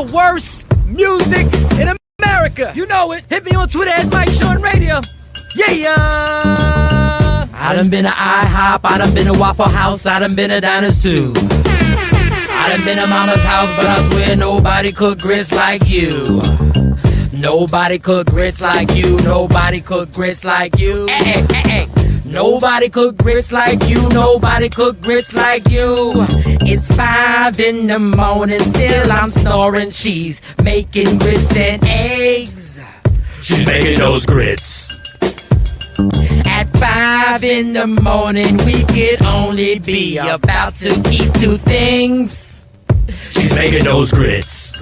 the worst music in America. You know it. Hit me on Twitter at Mike Sean Radio. Yeah. I done been to IHOP, I done been to Waffle House, I done been to Diners too. I done been to Mama's house, but I swear nobody cook grits like you. Nobody cook grits like you. Nobody cook grits like you. Hey. Nobody cook grits like you. Nobody cook grits like you. It's 5 in the morning, still I'm snoring. She's making grits and eggs. She's making those grits. At 5 in the morning, we could only be about to eat 2 things. She's making those grits.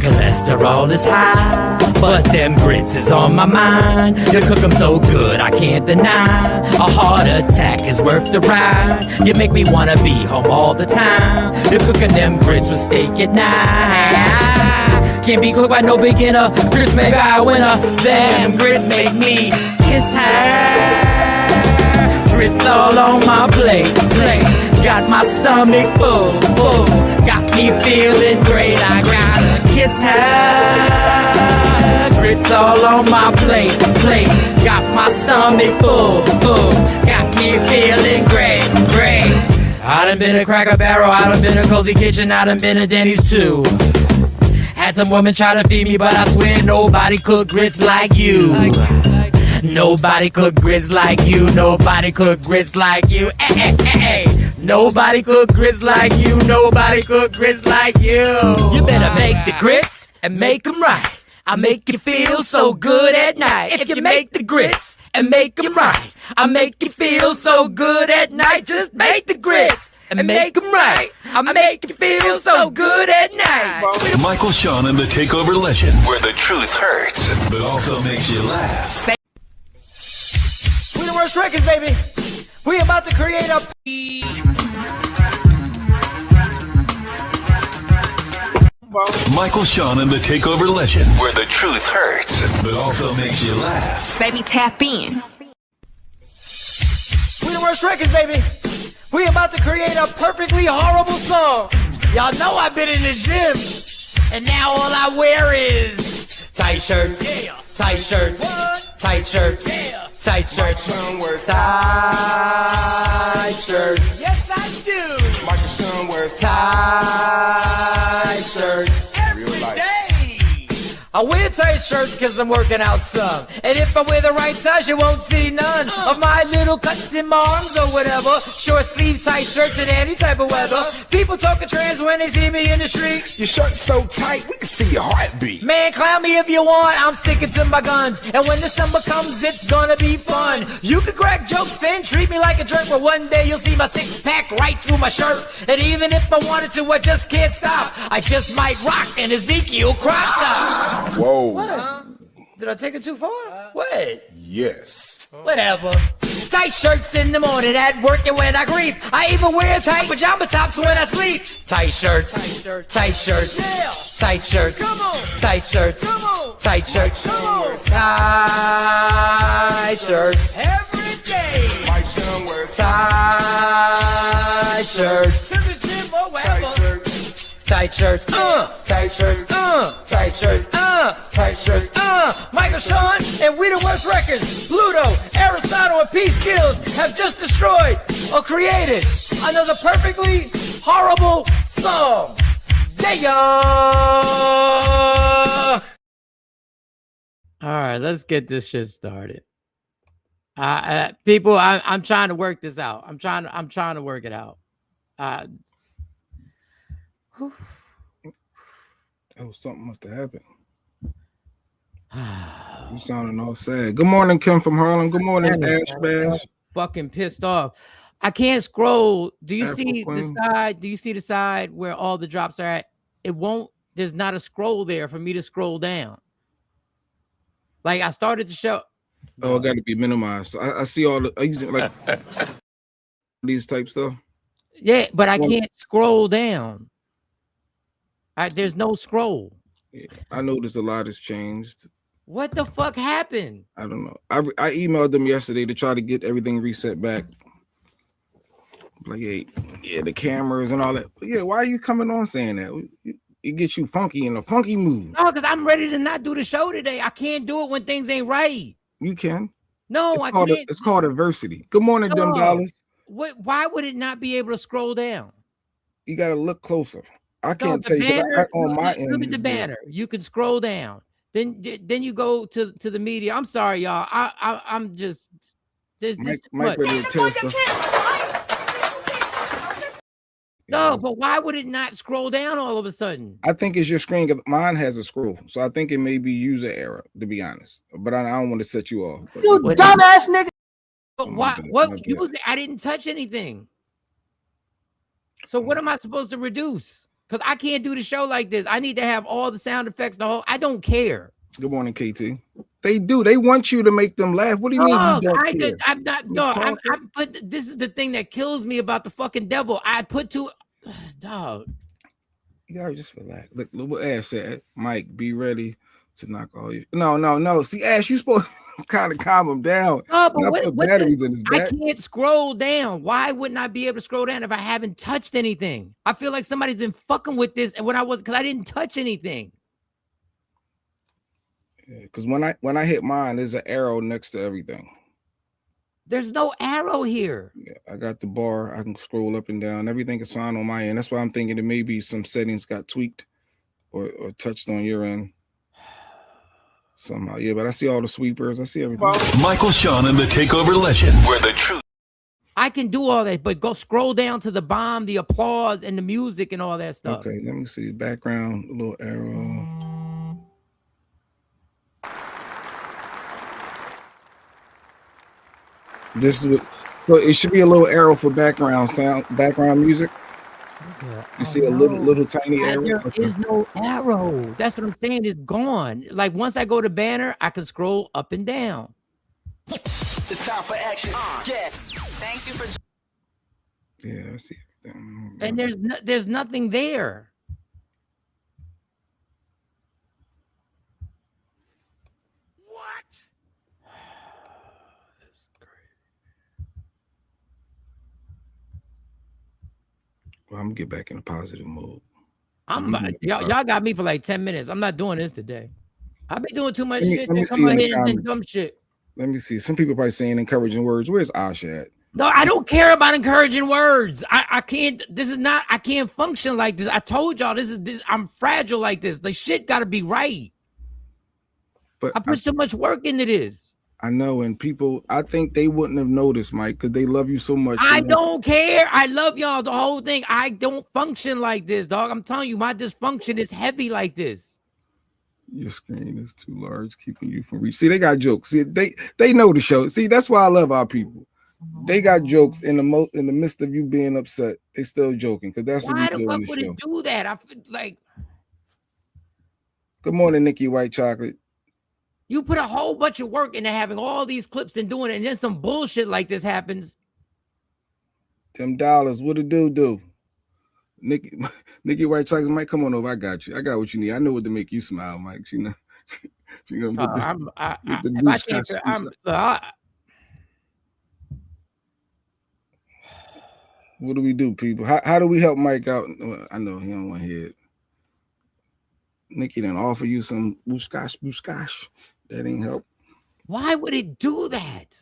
Cholesterol is high, but them grits is on my mind. You cook them so good, I can't deny. A heart attack is worth the ride. You make me wanna be home all the time. You're cooking them grits with steak at night. Can't be cooked by no beginner. Grits made by a winner. Them grits make me kiss her. Grits all on my plate. Got my stomach full. Got me feeling great. I gotta kiss her. Grits all on my plate. Got my stomach full. Got me feeling great. I done been to Cracker Barrel. I done been to Cozy Kitchen. I done been to Denny's too. Had some women try to feed me, but I swear nobody cook grits like you. Nobody cook grits like you. Nobody cook grits like you. Hey. Nobody cook grits like you. Nobody cook grits like you. You better make the grits and make them right. I make you feel so good at night. If you make the grits and make them right, I make you feel so good at night. Just make the grits and make them right. I make you feel so good at night. Michael Sean and the Takeover Legends, where the truth hurts, but also makes you laugh. We the worst records, baby. We about to create a... Michael Sean and the Takeover Legends, where the truth hurts, but also makes you laugh. Baby, tap in. We the worst records, baby. We about to create a perfectly horrible song. Y'all know I've been in the gym, and now all I wear is tight shirts, tight shirts, tight shirts, tight shirts, tight shirts. Yes, I do. Michael Sean wears Tight shirts every day. I wear tight shirts because I'm working out some. And if I wear the right size, you won't see none of my little cuts in my arms or whatever. Short sleeve tight shirts in any type of weather. People talking trans when they see me in the street. Your shirt's so tight, we can see your heartbeat. Man, clown me if you want, I'm sticking to my guns. And when December comes, it's gonna be fun. You can crack jokes and treat me like a jerk, but one day you'll see my 6-pack right through my shirt. And even if I wanted to, I just can't stop. I just might rock an Ezekiel crop top. Whoa. What? Did I take it too far? What? Yes. Whatever. Tight shirts in the morning at work and when I grieve. I even wear tight pajama tops when I sleep. Tight shirts. Tight shirts. Tight shirts. Come on. Tight shirts. Come on. Tight shirts. Come on. Tight shirts. Every day. Mike Sean wears Tight shirts. To the gym or wherever. tight shirts. Tight shirts, tight shirts, tight shirts, tight shirts, Michael Sean and We the Worst Records, Pluto, Aristotle, and P. Skills have just destroyed or created another perfectly horrible song. Yeah. All right, let's get this shit started. People, I'm trying to work this out. I'm trying to work it out. Oh, something must have happened. You sounding all sad. Good morning, Kim from Harlem. Good morning, Ash Bash. Fucking pissed off. I can't scroll. Do you Apple see Queen. the side? Do you see the side where all the drops are at? It won't. There's not a scroll there for me to scroll down. Like I started the show. Oh, it got to be minimized. I see all the. I usually like these type stuff. Yeah, but I can't scroll down. There's no scroll. Yeah, I noticed a lot has changed. What the fuck happened? I don't know. I emailed them yesterday to try to get everything reset back. Like, hey, yeah, the cameras and all that. But yeah, why are you coming on saying that? It gets you funky in a funky mood. No, because I'm ready to not do the show today. I can't do it when things ain't right. You can. No, It's I called can't. it's called adversity. Good morning, No. Dem Dollars. Why would it not be able to scroll down? You got to look closer. I can't the tell you. banner, On my look end, at the banner. You can scroll down. Then you go to the media. I'm sorry, y'all. I'm just. There's Mike much. ready to test us. No, but why would it not scroll down all of a sudden? I think it's your screen. Mine has a scroll, so I think it may be user error, to be honest. But I don't want to set you off. You dumbass nigga. But why? What user? I didn't touch anything. So what am I supposed to reduce? Because I can't do the show like this. I need to have all the sound effects. I don't care. Good morning, KT. They do. They want you to make them laugh. What do you mean you don't care? I'm not. Dog. This is the thing that kills me about the fucking devil. I put two. Dog. You gotta just relax. Look what Ash said. Mike, be ready to knock all you. No. See, Ash, you supposed to kind of calm him down. Oh, but put batteries in his back. I can't scroll down. Why wouldn't I be able to scroll down if I haven't touched anything? I feel like somebody's been fucking with this, and because I didn't touch anything. Because when I hit mine, there's an arrow next to everything. There's no arrow here. Yeah, I got the bar. I can scroll up and down. Everything is fine on my end. That's why I'm thinking that maybe some settings got tweaked or touched on your end somehow. Yeah, but I see all the sweepers. I see everything. Michael Sean and the Takeover Legends, where the truth. I can do all that, but go scroll down to the bomb, the applause, and the music and all that stuff. Okay, let me see. Background, a little arrow. So it should be a little arrow for background sound, background music. You see a little tiny arrow. There is no arrow. That's what I'm saying. It's gone. Like once I go to banner, I can scroll up and down. It's time for action. Yeah. Thanks you for. Yeah, I see everything. And there's nothing there. Well, I'm gonna get back in a positive mode. Y'all got me for like 10 minutes. I'm not doing this today. I've been doing too much shit. Let me Come on here and dumb shit. Let me see. Some people probably saying encouraging words. Where's Asha at? No, I don't care about encouraging words. I can't. I can't function like this. I told y'all this. I'm fragile like this. The shit got to be right. But I put so much work into this. I know, and people, I think they wouldn't have noticed, Mike, because they love you so much. I don't care. I love y'all. The whole thing. I don't function like this, dog. I'm telling you, my dysfunction is heavy like this. Your screen is too large, keeping you from reach. See, they got jokes. See, they know the show. See, that's why I love our people. They got jokes in the midst of you being upset. They still joking because that's what we do on the show. Why the fuck would it do that? I feel like. Good morning, Nikki White Chocolate. You put a whole bunch of work into having all these clips and doing it, and then some bullshit like this happens. Them dollars, what it do? Nikki White Chocolate, Mike, come on over. I got you. I got what you need. I know what to make you smile, Mike. She gonna put what do we do, people? How do we help Mike out? I know he don't want to hear it. Nikki done offer you some booskash. That ain't help. Why would it do that?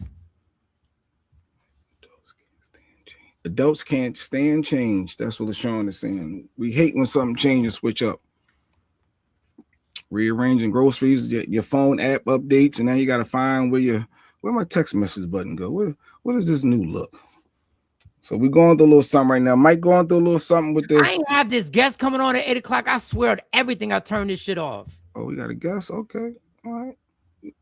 Adults can't stand change. That's what LaShawn is saying. We hate when something changes, switch up. Rearranging groceries, your phone app updates, and now you got to find where my text message button go. What is this new look? So we're going through a little something right now. Mike going through a little something with this. I ain't have this guest coming on at 8 o'clock. I swear to everything, I turn this shit off. Oh, we got a guest? Okay. All right.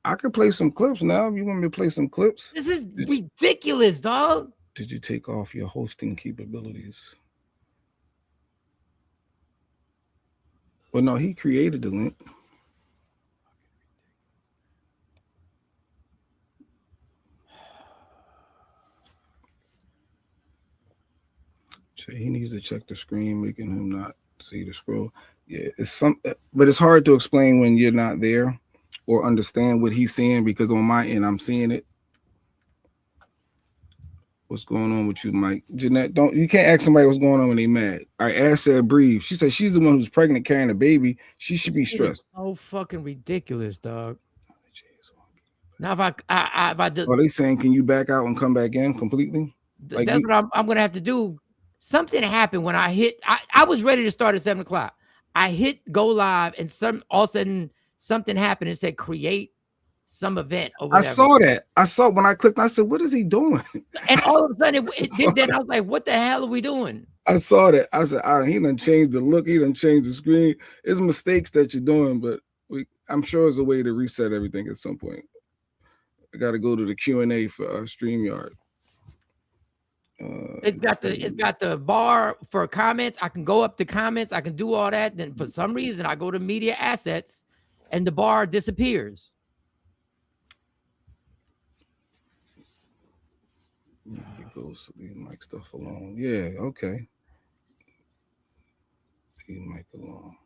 I can play some clips now. If you want me to play some clips? This is ridiculous, dog. Did you take off your hosting capabilities? Well, no, he created the link. He needs to check the screen, making him not see the scroll. Yeah, but it's hard to explain when you're not there or understand what he's seeing, because on my end, I'm seeing it. What's going on with you, Mike? Jeanette, you can't ask somebody what's going on when they mad. All right, Ash said breathe. She said she's the one who's pregnant carrying a baby. She should be stressed. So fucking ridiculous, dog. Now if I did, Are they saying can you back out and come back in completely? Like that's what I'm gonna have to do. Something happened when I hit. I was ready to start at 7 o'clock. I hit go live, and all of a sudden something happened. It said create some event or whatever. I saw that. I saw when I clicked. I said, "What is he doing?" And all of a sudden it did that. I was like, "What the hell are we doing?" I saw that. I said, "He done changed the look. He done changed the screen. It's mistakes that you're doing, but I'm sure there's a way to reset everything at some point." I got to go to the Q&A for StreamYard. It's got the bar for comments. I can go up the comments. I can do all that. Then for some reason I go to media assets, and the bar disappears. Yeah, it goes leave Mike stuff alone. Yeah, okay. Leave Mike alone.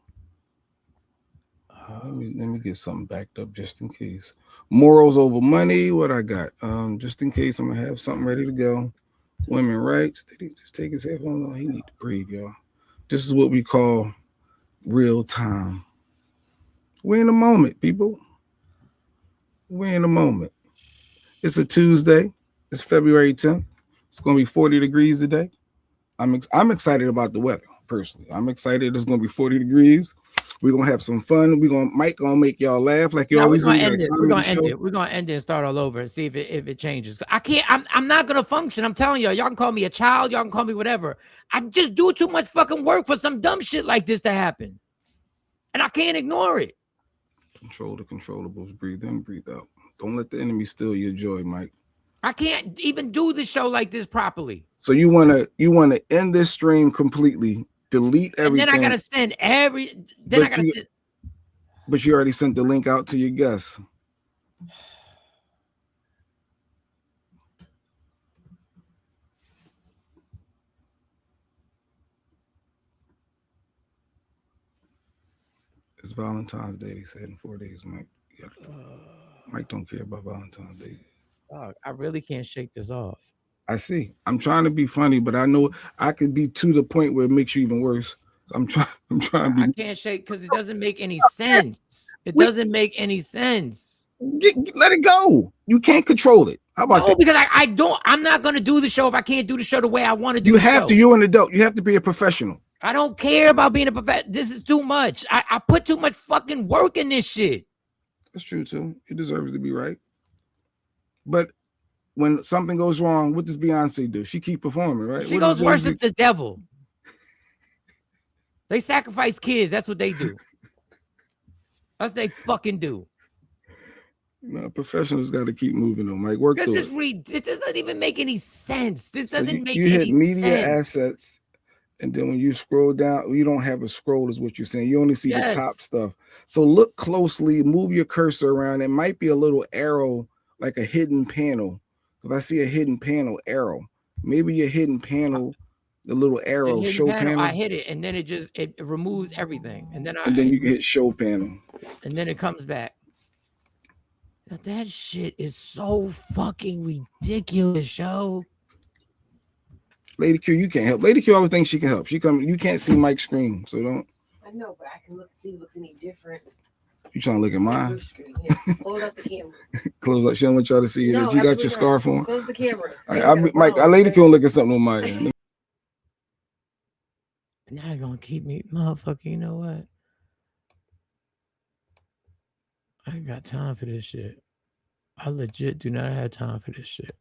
Let me get something backed up just in case. Morals over money. What I got? Just in case I'm gonna have something ready to go. Women rights. Did he just take his headphones on? He need to breathe, y'all. This is what we call real time. We're in the moment, people. We're in the moment. It's a Tuesday. It's February 10th. It's gonna be 40 degrees today. I'm excited about the weather personally. I'm excited. It's gonna be 40 degrees. We're gonna have some fun. Mike gonna make y'all laugh like you always do. We're gonna end it. We're gonna end it and start all over and see if it changes. I can't. I'm not gonna function. I'm telling y'all. Y'all can call me a child. Y'all can call me whatever. I just do too much fucking work for some dumb shit like this to happen, and I can't ignore it. Control the controllables. Breathe in, breathe out. Don't let the enemy steal your joy, Mike. I can't even do the show like this properly. So you wanna end this stream completely. Delete everything. And then I gotta send But you already sent the link out to your guests. It's Valentine's Day. They said in 4 days, Mike. Mike don't care about Valentine's Day. I really can't shake this off. I see. I'm trying to be funny, but I know I could be to the point where it makes you even worse. So I'm trying to be. I can't shake because it doesn't make any sense. It doesn't make any sense. Let it go. You can't control it. How about that? Because I'm not gonna do the show if I can't do the show the way I want to do. You have to. You're an adult. You have to be a professional. I don't care about being a professional. This is too much. I put too much fucking work in this shit. That's true too. It deserves to be right. But when something goes wrong, what does Beyonce do? She keep performing, right? She goes worship the devil. They sacrifice kids. That's what they do. That's what they fucking do. No, professionals got to keep moving on, Mike. Work through it. It doesn't even make any sense. This doesn't make any sense. You hit media assets, and then when you scroll down, you don't have a scroll, is what you're saying. You only see the top stuff. So look closely, move your cursor around. It might be a little arrow, like a hidden panel. Because I see a hidden panel arrow. Maybe your hidden panel, the little arrow show panel. I hit it, and then it removes everything, and then you can hit show panel, and then it comes back. That shit is so fucking ridiculous, yo. Lady Q, you can't help. Lady Q always thinks she can help. You can't see Mike's screen, so don't. I know, but I can see if it looks any different. You trying to look at mine? Yeah. Close up the camera. Close up. She don't want y'all to see it. You got your scarf on. Close the camera. All right, Mike, Lady Q look at something on mine. Now you're gonna keep me, motherfucker. You know what? I ain't got time for this shit. I legit do not have time for this shit.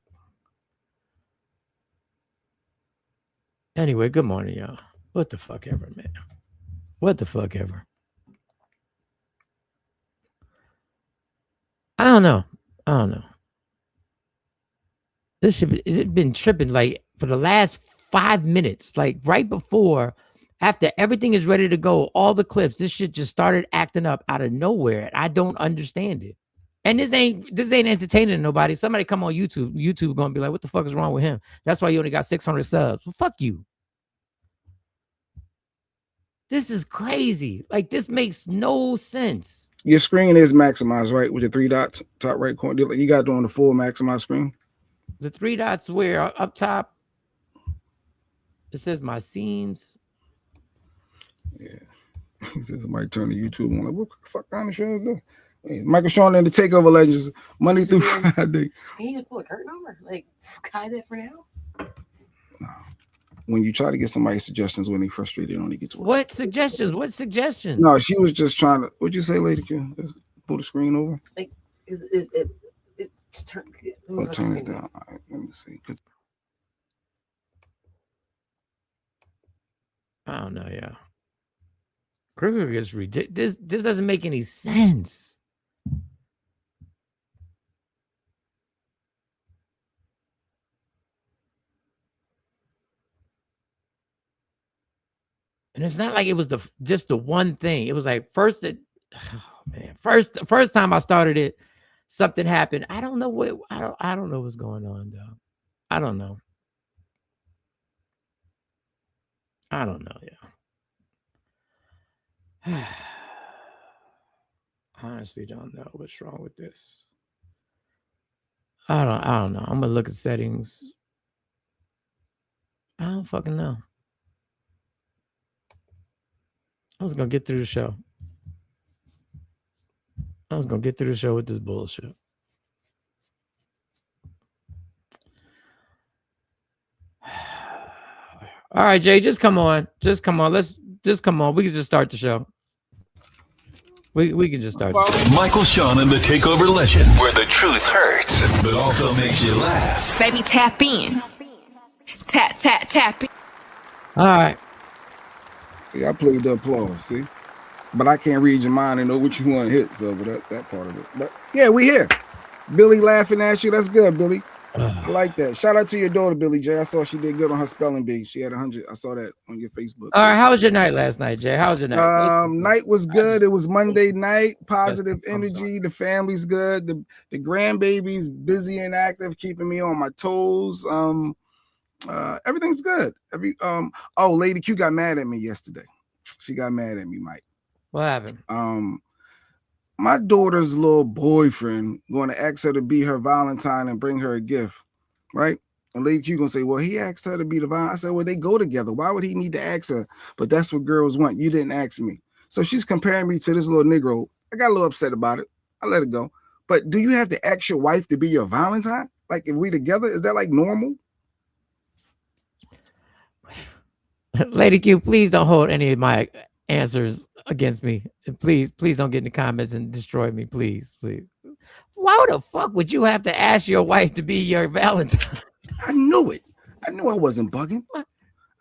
Anyway, good morning, y'all. What the fuck ever, man. What the fuck ever. I don't know. This should be, it's been tripping like for the last 5 minutes, like right before, after everything is ready to go, all the clips, this shit just started acting up out of nowhere. I don't understand it. And this ain't entertaining to nobody. Somebody come on YouTube. YouTube gonna be like, what the fuck is wrong with him? That's why you only got 600 subs. Well, fuck you. This is crazy. Like, this makes no sense. Your screen is maximized, right? With the 3 dots, top right corner. You got it on the full maximized screen. The 3 dots where up top it says my scenes. Yeah. He says somebody turn to YouTube. I'm like, what the fuck kind of show is this? Hey, Michael Sean and the Takeover Legends, Monday through Friday. Can you just pull a curtain over? Like, hide that for now? No. When you try to get somebody suggestions when they frustrated, they only get to work. What suggestions? What suggestions? No, she was just trying to. What'd you say, Lady Q? Just pull the screen over. Like, it's turn. Oh, turn it down. All right, let me see. I don't know, yeah. Kruger is ridiculous. This doesn't make any sense. And it's not like it was just the one thing. It was like first time I started it, something happened. I don't know what I don't know what's going on though. I don't know. Yeah. Honestly don't know what's wrong with this. I don't know. I'm gonna look at settings. I don't fucking know. I was gonna get through the show. With this bullshit. All right, Jay, just come on. Let's just come on. We can just start the show. We can just start. Michael Sean and the Takeover Legends, where the truth hurts, but also makes you laugh. Baby, tap in. Tap in. All right. See, I played the applause, see? But I can't read your mind and know what you want to hit, so but that part of it. But yeah, we here. Billy laughing at you. That's good, Billy. I like that. Shout out to your daughter, Billy J. I saw she did good on her spelling bee. She had 100. I saw that on your Facebook. All right. How was your night last night, Jay? How was your night? Night was good. It was Monday night. Positive energy. The family's good. The grandbaby's busy and active, keeping me on my toes. Everything's good. Lady Q got mad at me yesterday. She got mad at me, Mike. What happened? My daughter's little boyfriend going to ask her to be her Valentine and bring her a gift, right? And Lady Q gonna say, well, he asked her to be the Valentine. I said, well, they go together. Why would he need to ask her? But that's what girls want. You didn't ask me. So she's comparing me to this little Negro. I got a little upset about it. I let it go. But do you have to ask your wife to be your Valentine? Like, if we together, is that like normal? Lady Q, please don't hold any of my answers against me. And please don't get in the comments and destroy me. Please. Why the fuck would you have to ask your wife to be your Valentine? I knew it. I knew I wasn't bugging.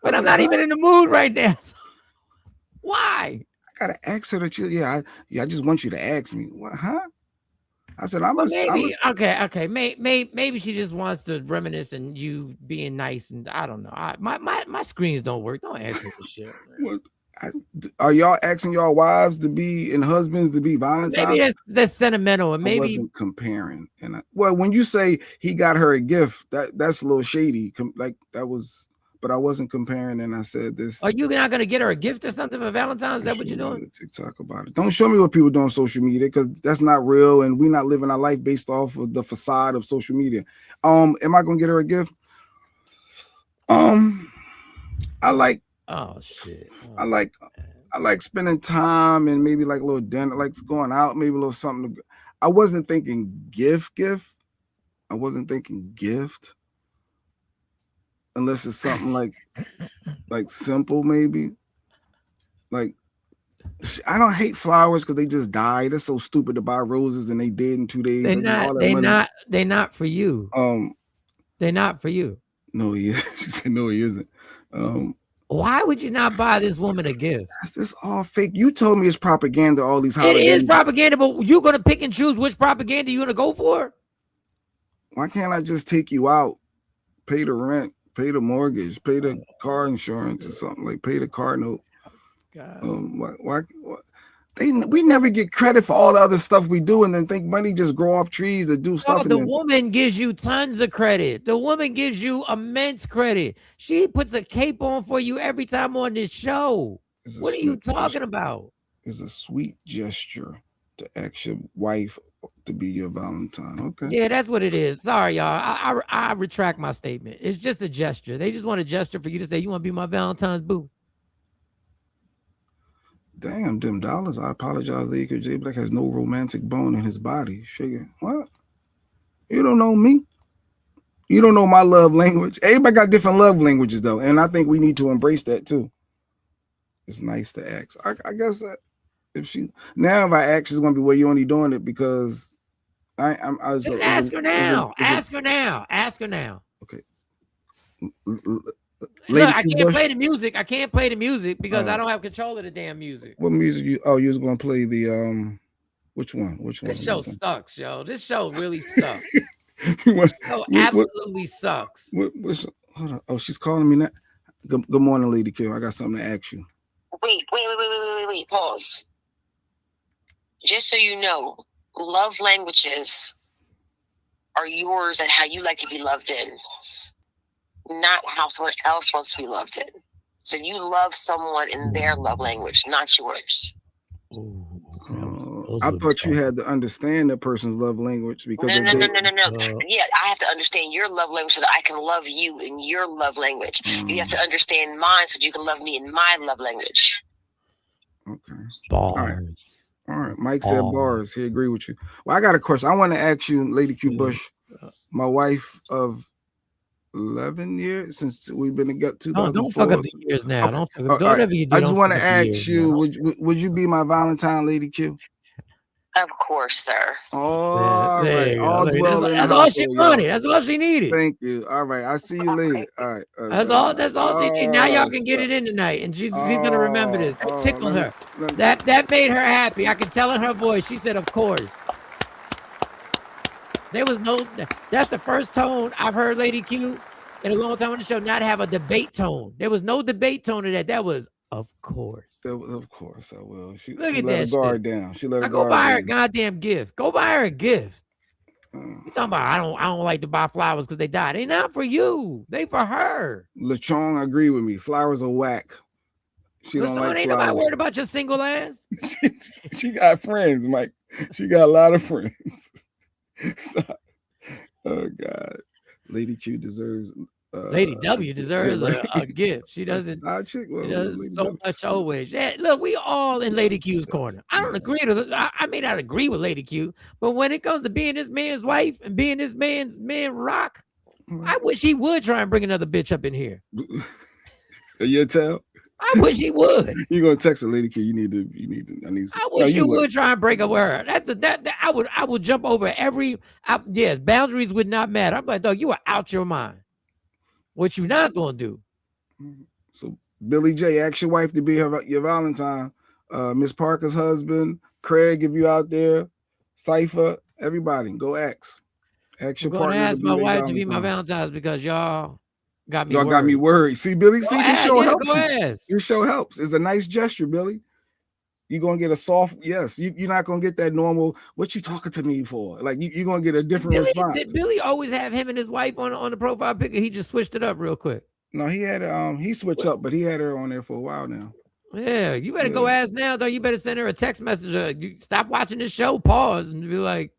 But I'm not even in the mood right now. So why? I gotta ask her that. I just want you to ask me. What? Huh? I said, okay. Maybe she just wants to reminisce and you being nice, and I don't know. My screens don't work. Don't ask me for shit. What? Are y'all asking y'all wives to be and husbands to be Valentine? Maybe that's sentimental, and maybe I wasn't comparing. And when you say he got her a gift, that's a little shady. But I wasn't comparing, and I said this. Are you not gonna get her a gift or something for Valentine's? Is that what you're doing? TikTok about it. Don't show me what people do on social media because that's not real, and we're not living our life based off of the facade of social media. Am I gonna get her a gift? I like. Oh shit. I like spending time and maybe like a little dinner, like going out, maybe a little something. I wasn't thinking gift. I wasn't thinking gift. Unless it's something like simple, maybe. Like, I don't hate flowers because they just die. They're so stupid to buy roses and they dead in 2 days. They're not for you. They're not for you. No, he is. She said no, he isn't. Why would you not buy this woman a gift? This all fake. You told me it's propaganda. All these holidays. It is propaganda, but you're gonna pick and choose which propaganda you're gonna go for. Why can't I just take you out, pay the rent, pay the mortgage, pay the car insurance or something, like pay the car note? Why we never get credit for all the other stuff we do and then think money just grow off trees and do stuff. The woman gives you tons of credit. The woman gives you immense credit. She puts a cape on for you every time on this show. What are you talking about? It's a sweet gesture to ask your wife to be your Valentine. Okay. Yeah, that's what it is. Sorry, y'all. I retract my statement. It's just a gesture. They just want a gesture for you to say, you want to be my Valentine's boo. Damn, them dollars. I apologize. Lady J Black has no romantic bone in his body. Sugar. What? You don't know me. You don't know my love language. Everybody got different love languages, though. And I think we need to embrace that, too. It's nice to ask. I guess that if I ask, it's going to be, well, you only doing it because Just ask her now. Ask her now. Ask her now. Okay. Look, I can't play the music. I can't play the music because I don't have control of the damn music. What music you was gonna play the which one? This show sucks, yo. This show really sucks. Absolutely sucks. Hold on. Oh, she's calling me now. Good morning, Lady Q. I got something to ask you. Wait. Pause. Just so you know, love languages are yours and how you like to be loved in. Not how someone else wants to be loved in. So you love someone in their love language, not yours. I thought you had to understand that person's love language because no. Yeah, I have to understand your love language so that I can love you in your love language. You have to understand mine so you can love me in my love language. Okay. Bars. All right. Mike said bars. He agreed with you. Well, I got a question. I want to ask you, Lady Q Bush, my wife of 11 years since we've been together. Don't fuck up the years now. Okay. Don't fuck up. Whatever you do, I just want to ask you, would you be my Valentine, Lady Q? Of course, sir. All right. All's well. That's all she wanted. That's all she needed. Thank you. All right. I'll see you later. All right. That's all she needed. Now y'all can get it in tonight. And she's gonna remember this. That tickled her. That made her happy. I could tell in her voice. She said, of course. There was that's the first tone I've heard Lady Q in a long time on the show not have a debate tone. There was no debate tone to that. That was, of course. Of course I will. She Look at let her that guard down. She let her go guard buy her a down. goddamn gift. Go buy her a gift. You talking about I don't like to buy flowers because they died. They not for you. They for her. LeChong agree with me. Flowers are whack. She don't like ain't flowers. nobody worried about your single ass. She got friends, Mike. She got a lot of friends. Stop. Oh God. Lady Q deserves Lady W deserves a gift. She doesn't. She does so much always. Yeah, look, we all in Lady Q's corner. I don't agree with. I may not agree with Lady Q, but when it comes to being this man's wife and being this man's rock, I wish he would try and bring another bitch up in here. You tell. I wish he would. You're gonna text her, Lady Q. I wish you would try and break up with her. I would jump over every. Yes, boundaries would not matter. I'm like, dog, you are out your mind. What you not gonna do? So Billy J, ask your wife to be your Valentine. Miss Parker's husband, Craig, if you out there, Cypher, everybody, go ask. Ask your partner. Ask my wife to be my Valentine's because y'all got me. Y'all got me worried. See, Billy, this show helps you. Ask. Your show helps. It's a nice gesture, Billy. You're gonna get a soft yes. You're not gonna get that normal. What you talking to me for? Like you're gonna get a different response. Did Billy always have him and his wife on the profile picture? He just switched it up real quick. No, he had he switched up, but he had her on there for a while now. Yeah, you better go ask now though. You better send her a text message. You stop watching this show, pause, and be like,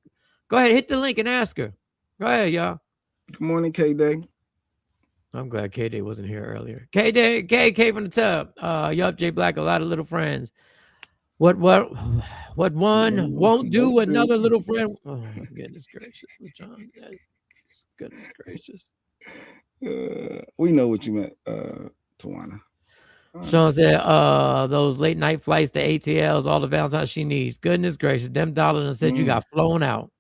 go ahead, hit the link and ask her. Go ahead, y'all. Good morning, K-Day. I'm glad K-Day wasn't here earlier. K-Day, K from the tub. Yup, J Black, a lot of little friends. What one won't do, another little friend. Oh, goodness gracious, John. Goodness gracious. We know what you meant, Tawana. Sean said, those late night flights to ATLs, all the Valentine's she needs. Goodness gracious, them dollars said you got flown out.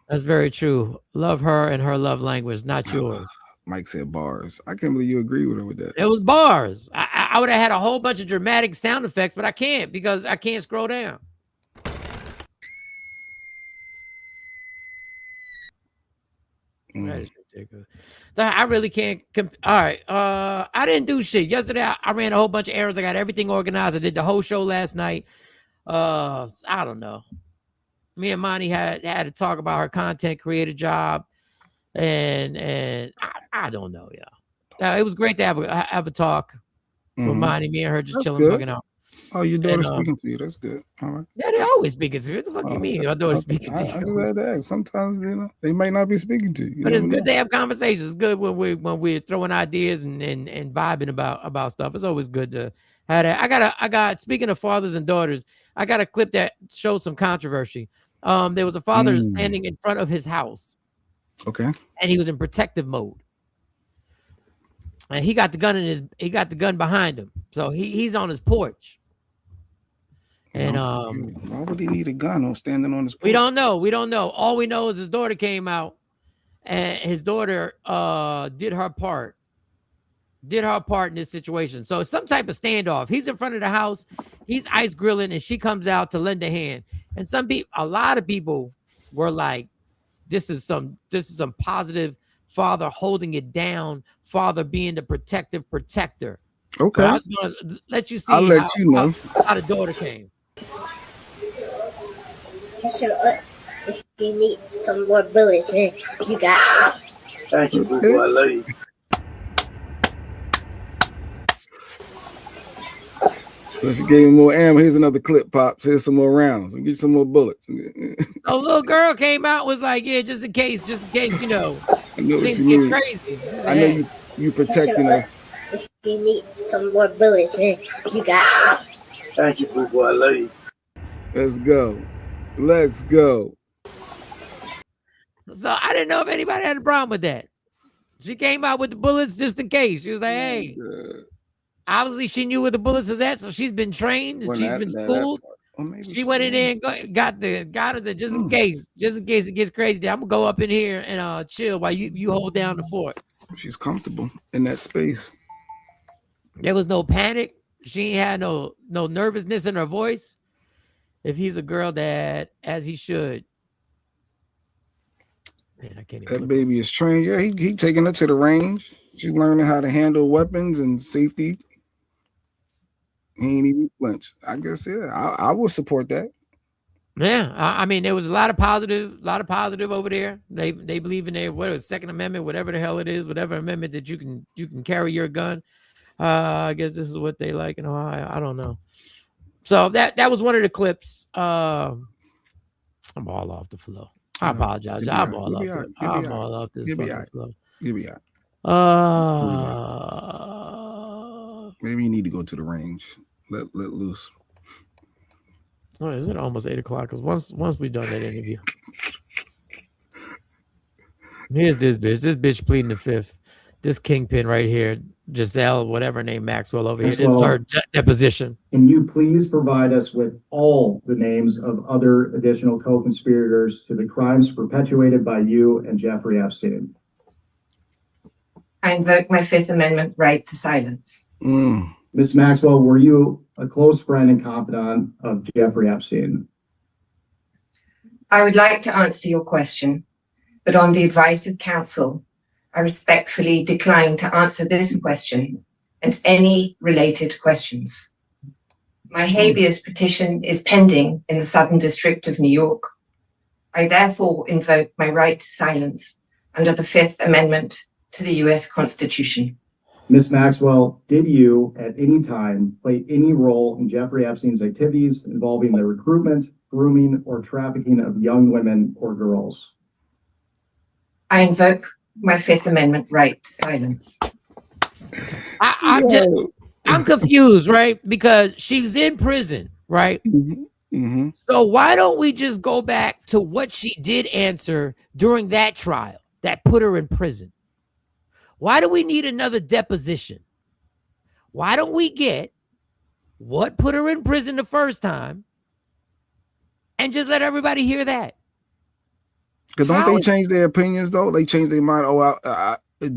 That's very true. Love her and her love language, not yours. Mike said bars. I can't believe you agree with her with that. It was bars. I would have had a whole bunch of dramatic sound effects, but I can't because I can't scroll down. That is ridiculous. So I really can't. All right. I didn't do shit yesterday. I ran a whole bunch of errands. I got everything organized. I did the whole show last night. I don't know. Me and Monty had to talk about her content creator job, and I don't know, y'all. It was great to have a talk with Monty. Me and her just chilling, fucking out. Oh, your daughter's And, speaking to you. That's good. All right. yeah, they always speaking to me. What the fuck you mean? My daughter's speaking to I you. just had to ask. Sometimes they might not be speaking to you. You But it's never good know. to have conversations. It's good when we're throwing ideas and vibing about stuff. It's always good to have that. I got speaking of fathers and daughters, I got a clip that shows some controversy. There was a father standing in front of his house. Okay. And he was in protective mode. And he got the gun behind him. So he's on his porch. And why would he need a gun or standing on his porch? we don't know. All we know is his daughter came out, and his daughter did her part in this situation. So it's some type of standoff. He's in front of the house, he's ice grilling, and she comes out to lend a hand. And a lot of people were like, this is some positive father holding it down, father being the protector. Okay. But I was gonna let you see I'll let you know how the daughter came. So if you need some more bullets, then you got some. Thank you, boo. I love you. So if you gave him more ammo, here's another clip, Pops. Here's some more rounds. We'll get some more bullets. So little girl came out, was like, yeah, just in case, you know, I know what things you get mean. crazy. I know you protecting us. If you need some more bullets, then you got some. Thank you, boo. I love you. Let's go. Let's go. So I didn't know if anybody had a problem with that. She came out with the bullets just in case. She was like, hey, obviously she knew where the bullets is at, so she's been trained, she's been schooled. She went in there and got us at just in case it gets crazy. I'm gonna go up in here and chill while you hold down the fort. She's comfortable in that space. There was no panic. She had no nervousness in her voice. If he's a girl that, as he should. Man, I can't even. That baby is trained. Yeah, he taking her to the range. She's learning how to handle weapons and safety. He ain't even flinch. I guess, yeah, I will support that. Yeah, I mean, there was a lot of positive over there. They believe in their Second Amendment, whatever the hell it is, whatever amendment that you can carry your gun. I guess this is what they like in Ohio. I don't know. So that was one of the clips. I'm all off the flow. I apologize. I'm all off this fucking flow. You'll be out. Maybe you need to go to the range. Let loose. Oh, is it almost 8 o'clock? Because once we done that interview, here's this bitch. This bitch pleading the fifth. This kingpin right here, Giselle, whatever her name, Maxwell over here. This is her deposition. Can you please provide us with all the names of other additional co-conspirators to the crimes perpetuated by you and Jeffrey Epstein? I invoke my Fifth Amendment right to silence. Ms. Maxwell, were you a close friend and confidant of Jeffrey Epstein? I would like to answer your question, but on the advice of counsel, I respectfully decline to answer this question and any related questions. My habeas petition is pending in the Southern District of New York. I therefore invoke my right to silence under the Fifth Amendment to the U.S. Constitution. Ms. Maxwell, did you at any time play any role in Jeffrey Epstein's activities involving the recruitment, grooming, or trafficking of young women or girls? I invoke my Fifth Amendment right to silence. I'm confused, right? Because she was in prison, right? Mm-hmm. So why don't we just go back to what she did answer during that trial that put her in prison? Why do we need another deposition? Why don't we get what put her in prison the first time and just let everybody hear that? Because don't they change their opinions though? They change their mind.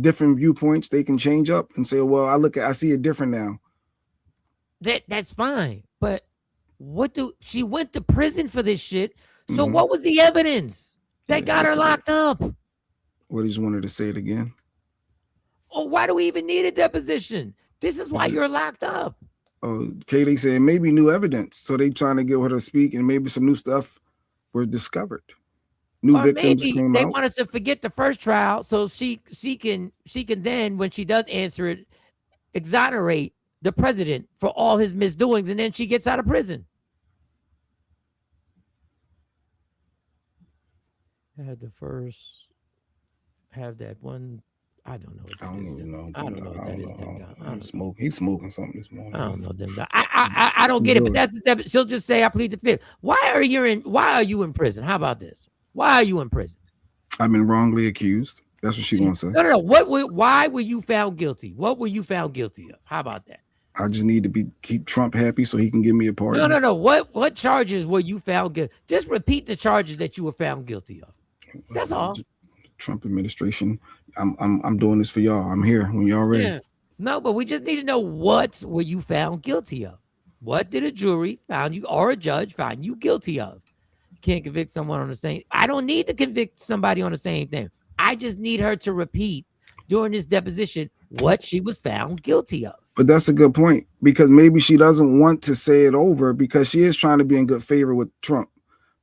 Different viewpoints they can change up and say, "Well, I see it different now." That's fine, but she went to prison for this shit? So what was the evidence that got her locked up? Well, he just wanted to say it again. Oh, why do we even need a deposition? This is why you're locked up. Oh, Katie said maybe new evidence, so they trying to get her to speak, and maybe some new stuff were discovered. New victims came they out. want us to forget the first trial, so she can then, when she does answer it, exonerate the president for all his misdoings, and then she gets out of prison. Had the first, have that one. I don't know. I don't even know. I don't know what that is. I don't know. He's smoking something this morning. I don't know them. I don't get it, but that's the step. She'll just say, "I plead the fifth." Why are you in prison? How about this? Why are you in prison? I've been wrongly accused. That's what she gonna say. No. Why were you found guilty? What were you found guilty of? How about that? I just need to keep Trump happy so he can give me a pardon. No. What charges were you found guilty? Just repeat the charges that you were found guilty of. That's all. Trump administration. I'm doing this for y'all. I'm here when y'all ready. Yeah. No, but we just need to know what were you found guilty of? What did a jury found you or a judge find you guilty of? You can't convict someone on the same. I don't need to convict somebody on the same thing. I just need her to repeat during this deposition what she was found guilty of. But that's a good point, because maybe she doesn't want to say it over because she is trying to be in good favor with Trump.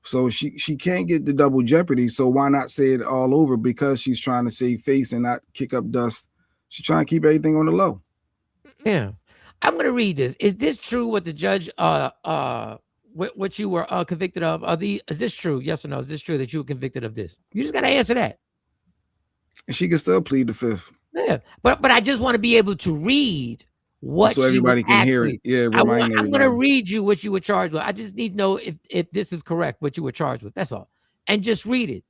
So she can't get the double jeopardy. So why not say it all over? Because she's trying to save face and not kick up dust. She's trying to keep everything on the low. Yeah. I'm going to read this. Is this true what the judge, what you were convicted of? Is this true? Yes or no? Is this true that you were convicted of this? You just got to answer that. And she can still plead the fifth. Yeah. But I just want to be able to read what so everybody can hear it. Yeah, I'm going to read you what you were charged with. I just need to know if this is correct, what you were charged with. That's all. And just read it.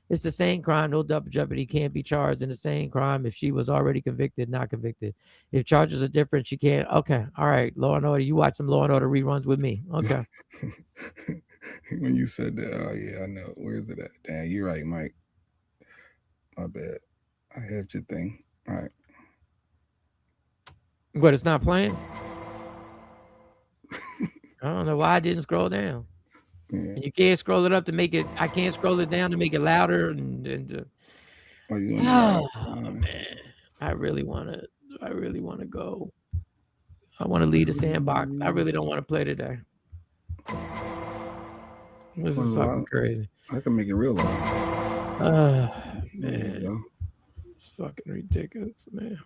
It's the same crime. No double jeopardy. Can't be charged in the same crime if she was already convicted, not convicted. If charges are different, she can't. Okay. All right. Law and Order. You watch some Law and Order reruns with me. Okay. When you said that, oh yeah, I know. Where's it at? Damn, you're right, Mike. My bad. I had your thing. All right. But it's not playing. I don't know why I didn't scroll down. Yeah. And you can't scroll it up to make it. I can't scroll it down to make it louder. Man, I really want to go. I want to leave the sandbox. I really don't want to play today. This is fucking crazy. I can make it real loud. Man, it's fucking ridiculous, man.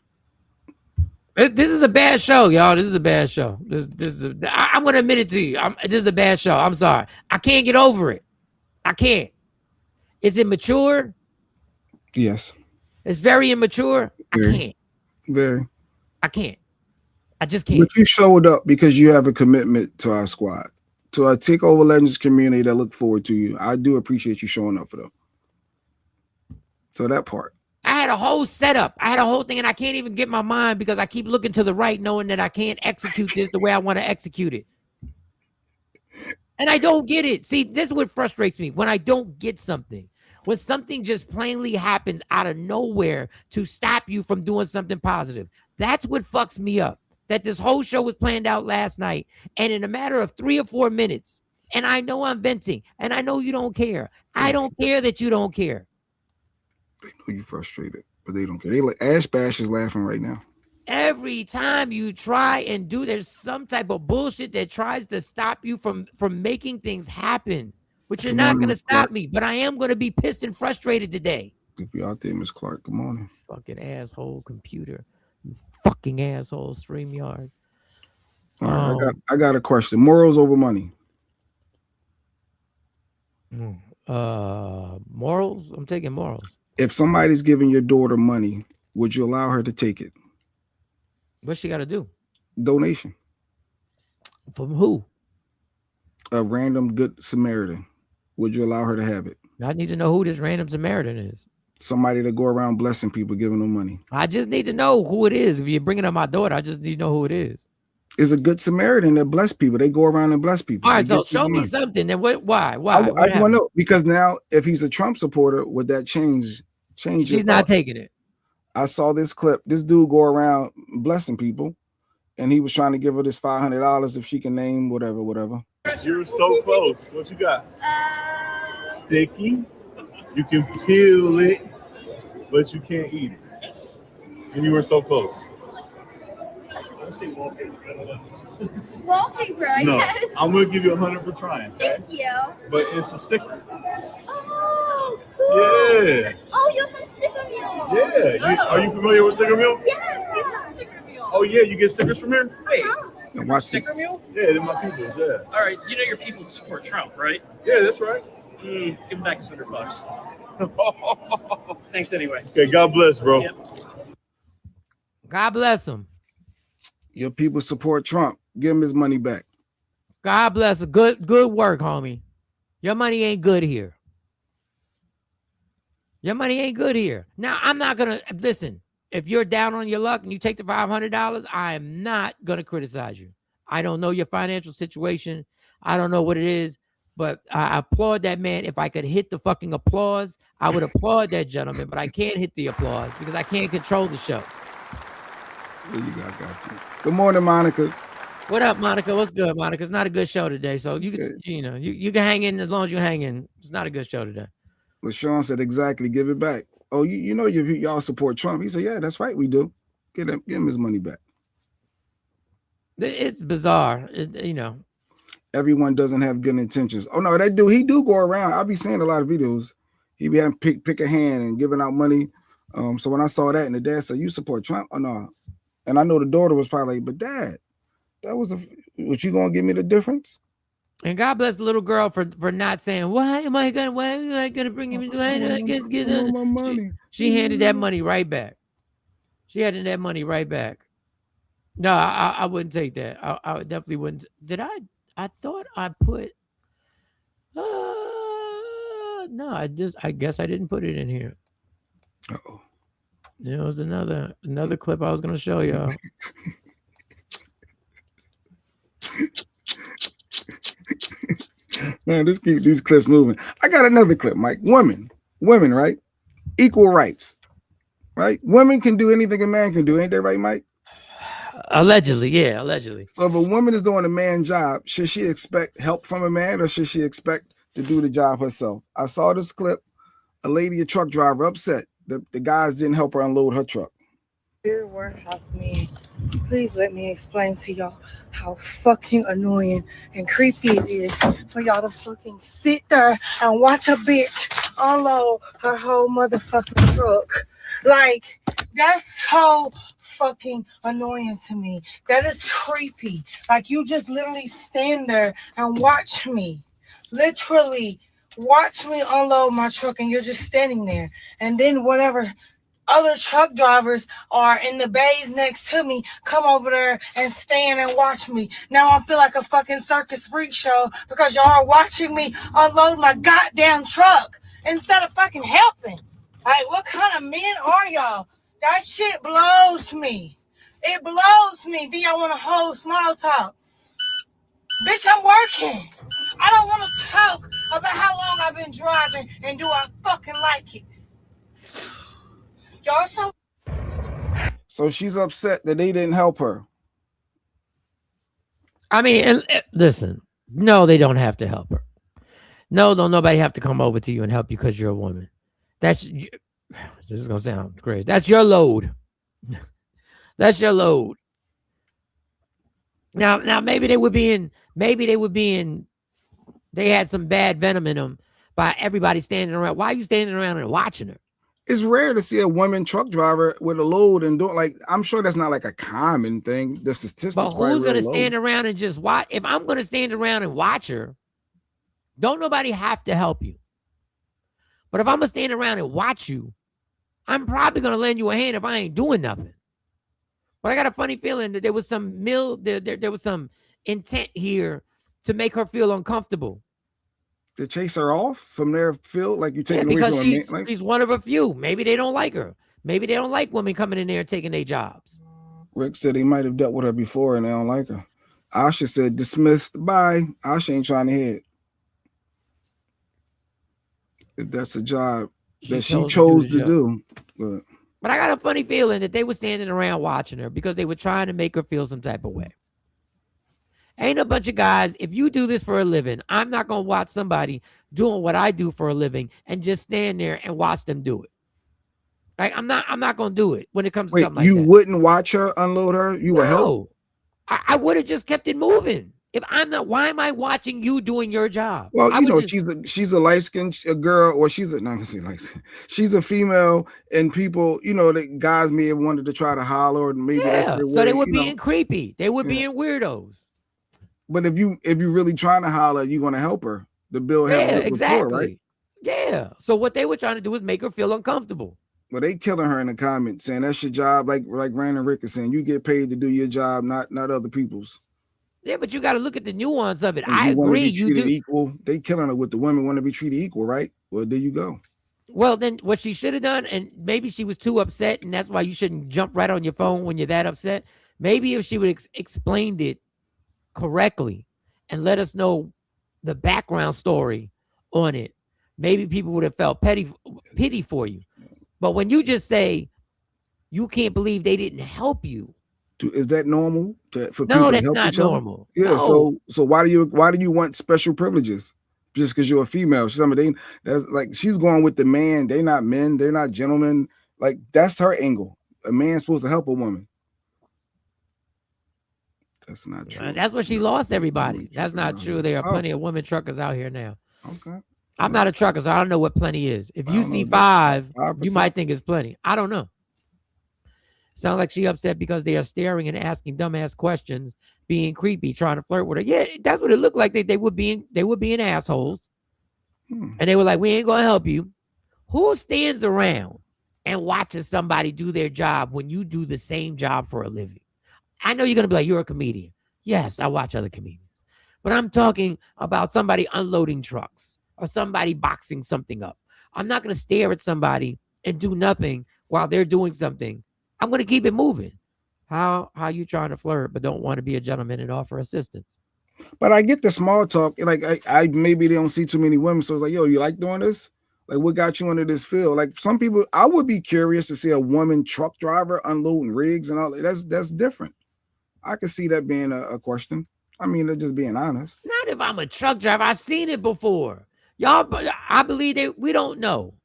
This is a bad show, y'all. This is a bad show. I'm gonna admit it to you. This is a bad show. I'm sorry. I can't get over it. I can't. Is it mature? Yes. It's very immature. Very. I can't. Very. I can't. I just can't. But you showed up because you have a commitment to our squad, to our Takeover Legends community that look forward to you. I do appreciate you showing up for them. So that part. I had a whole setup. I had a whole thing, and I can't even get my mind because I keep looking to the right, knowing that I can't execute this the way I want to execute it. And I don't get it. See, this is what frustrates me when I don't get something. When something just plainly happens out of nowhere to stop you from doing something positive. That's what fucks me up. That this whole show was planned out last night, and in a matter of 3 or 4 minutes, and I know I'm venting, and I know you don't care. I don't care that you don't care. They know you frustrated, but they don't care. They like Ash Bash is laughing right now. Every time you try and do, there's some type of bullshit that tries to stop you from making things happen, which you're not going to stop me, but I am going to be pissed and frustrated today. If you're out there, Miss Clark, good morning. Fucking asshole computer. You fucking asshole StreamYard. All right, I got a question. Morals over money. Morals? I'm taking morals. If somebody's giving your daughter money, would you allow her to take it? What's she got to do? Donation. From who? A random good Samaritan. Would you allow her to have it? I need to know who this random Samaritan is. Somebody to go around blessing people, giving them money. I just need to know who it is. If you're bringing up my daughter, I just need to know who it is. It's a good Samaritan that bless people. They go around and bless people. All right, so show me something. Then why? I want to know, because now if he's a Trump supporter, would that change? She's not taking it. I saw this clip. This dude go around blessing people, and he was trying to give her this $500 if she can name whatever. You're so close. What you got? Sticky. You can peel it, but you can't eat it. And you were so close. Wallpaper, I No, guess. I'm gonna give you 100 for trying. Okay? Thank you. But it's a sticker. Oh, cool. Yeah. Oh, you're from Sticker Mule. Yeah. Are you familiar with Sticker Mule? Yes, we love Sticker Mule. Oh yeah, you get stickers from here? Wait, And watch the, sticker mule? Yeah, they're my peoples. Yeah. All right, you know your people support Trump, right? Yeah, that's right. Give him back his $100. Thanks anyway. Okay, God bless, bro. Yep. God bless him. your people support Trump. Give him his money back. God bless. Good work, homie. Your money ain't good here. Your money ain't good here. Now, I'm not going to, listen, if you're down on your luck and you take the $500, I am not going to criticize you. I don't know your financial situation. I don't know what it is, but I applaud that man. If I could hit the fucking applause, I would applaud that gentleman, but I can't hit the applause because I can't control the show. There you go, got you. Good morning, Monica. What up, Monica? What's good, Monica? It's not a good show today, so you can, you can hang in as long as you hang in. It's not a good show today. LaShawn said exactly. Give it back. Oh, you know y'all support Trump. He said, yeah, that's right, we do. Give him his money back. It's bizarre, Everyone doesn't have good intentions. Oh no, that dude, he do go around. I'll be seeing a lot of videos. He be having pick a hand and giving out money. So when I saw that and the dad said, "You support Trump?" Oh no, and I know the daughter was probably like, "But Dad, that was was you gonna give me the difference?" And God bless the little girl for not saying, why am I gonna bring him? Why do I get my money? She handed that money right back. She handed that money right back. No, I wouldn't take that. I definitely wouldn't. Did I? I thought I put. No, I guess I didn't put it in here. Uh-oh. There was another clip I was gonna show y'all. Man, just keep these clips moving. I got another clip, Mike. Women, right? Equal rights, right? Women can do anything a man can do. Ain't that right, Mike? Allegedly, yeah, allegedly. So if a woman is doing a man's job, should she expect help from a man or should she expect to do the job herself? I saw this clip, a lady, a truck driver, upset that the guys didn't help her unload her truck. Dear warehouse man, please let me explain to y'all how fucking annoying and creepy it is for y'all to fucking sit there and watch a bitch unload her whole motherfucking truck. Like, that's so fucking annoying to me. That is creepy. Like, you just literally stand there and watch me. Literally watch me unload my truck and you're just standing there. And then whatever other truck drivers are in the bays next to me come over there and stand and watch me. Now I feel like a fucking circus freak show because y'all are watching me unload my goddamn truck instead of fucking helping. Like, what kind of men are y'all? That shit blows me. It blows me. Do y'all want to hold small talk? Bitch, I'm working. I don't want to talk about how long I've been driving and do I fucking like it. Y'all So she's upset that they didn't help her. I mean, listen, no, they don't have to help her. No, don't nobody have to come over to you and help you because you're a woman. This is gonna sound crazy. That's your load. That's your load. Now maybe they had some bad venom in them by everybody standing around. Why are you standing around and watching her? It's rare to see a woman truck driver with a load and doing, like, I'm sure that's not like a common thing. The statistics. But who's gonna stand around and just watch? If I'm gonna stand around and watch her, don't nobody have to help you. But if I'm gonna stand around and watch you, I'm probably gonna lend you a hand if I ain't doing nothing. But I got a funny feeling that there was some there was some intent here to make her feel uncomfortable. To chase her off from their field, like you taking away from she's, like, she's one of a few. Maybe they don't like her. Maybe they don't like women coming in there and taking their jobs. Rick said he might have dealt with her before and they don't like her. Asha said dismissed. Bye. Asha ain't trying to hear it. If that's a job that she chose to do. But I got a funny feeling that they were standing around watching her because they were trying to make her feel some type of way. Ain't a bunch of guys, if you do this for a living, I'm not going to watch somebody doing what I do for a living and just stand there and watch them do it. Like, I'm not going to do it when it comes to something like that. You wouldn't watch her unload her? You would help? I would have just kept it moving. If I'm not, why am I watching you doing your job? Well, I you would know, just- she's a light skinned girl, or she's a not gonna say light skin. She's a female, and people, you know, the guys may have wanted to try to holler, or maybe that's yeah. their So they way, were you know. being creepy. They were Yeah. being weirdos. But if you really trying to holler, you're gonna help her to build have a Yeah, good exactly. rapport, right? Yeah. So what they were trying to do was make her feel uncomfortable. Well, they killing her in the comments saying that's your job, like Brandon Rick is saying, you get paid to do your job, not other people's. Yeah, but you got to look at the nuance of it. And I you wanna agree. be You treated do. equal. They killing her with the women want to be treated equal, right? Well, there you go. Well, then what she should have done, and maybe she was too upset, and that's why you shouldn't jump right on your phone when you're that upset. Maybe if she would explained it correctly and let us know the background story on it, maybe people would have felt pity for you. But when you just say you can't believe they didn't help you, Is that normal for people no, to that's help not each other? normal. Yeah. No. So why do you want special privileges just because you're a female? That's like she's going with the man. They're not men. They're not gentlemen. Like that's her angle. A man's supposed to help a woman. That's not true. That's what she lost everybody. That's not true. There are plenty of women truckers out here now. Okay. I'm not a trucker, so I don't know what plenty is. If I you don't see know. 5, 5%. you might think it's plenty. I don't know. Sounds like she upset because they are staring and asking dumbass questions, being creepy, trying to flirt with her. Yeah, that's what it looked like. They were being assholes. And they were like, we ain't gonna help you. Who stands around and watches somebody do their job when you do the same job for a living? I know you're gonna be like, you're a comedian. Yes, I watch other comedians. But I'm talking about somebody unloading trucks or somebody boxing something up. I'm not gonna stare at somebody and do nothing while they're doing something. I'm gonna keep it moving. How you trying to flirt but don't want to be a gentleman and offer assistance? But I get the small talk. Like I maybe they don't see too many women, so it's like, yo, you like doing this? Like, what got you into this field? Like some people, I would be curious to see a woman truck driver unloading rigs and all. That's different. I could see that being a question. I mean, they're just being honest. Not if I'm a truck driver. I've seen it before. Y'all, I believe we don't know.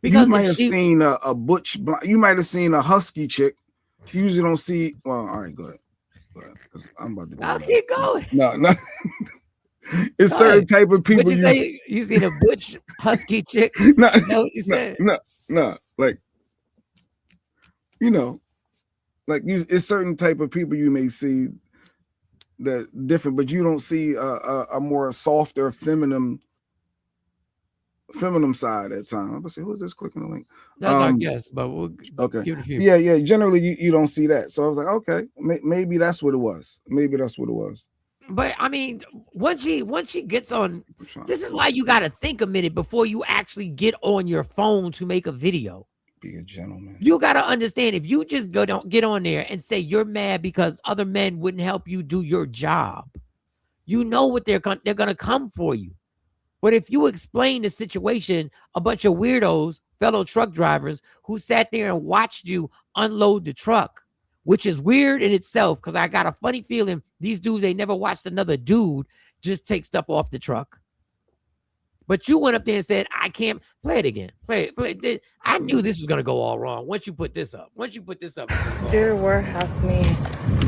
Because you might have seen a butch. You might have seen a husky chick. You usually don't see. Well, all right, go ahead. 'Cause I'm about to. I'll keep going. No. It's certain type of people. What you say? You seen a butch husky chick? No, know what you said? No. Like, you know, like it's certain type of people you may see that different, but you don't see a more softer, feminine side at times. I'm gonna say, who's this clicking the link? That's our guess, but we'll okay. give it a few. Yeah. Generally, you don't see that. So I was like, okay, maybe that's what it was. But I mean, once she gets on, this is why you got to think a minute before you actually get on your phone to make a video. Be a gentleman. You got to understand, if you just get on there and say you're mad because other men wouldn't help you do your job, you know what they're going to come for you. But if you explain the situation, a bunch of weirdos, fellow truck drivers who sat there and watched you unload the truck, which is weird in itself, because I got a funny feeling these dudes, they never watched another dude just take stuff off the truck. But you went up there and said, I can't play it again. Play it. I knew this was going to go all wrong once you put this up. Dear warehouse man,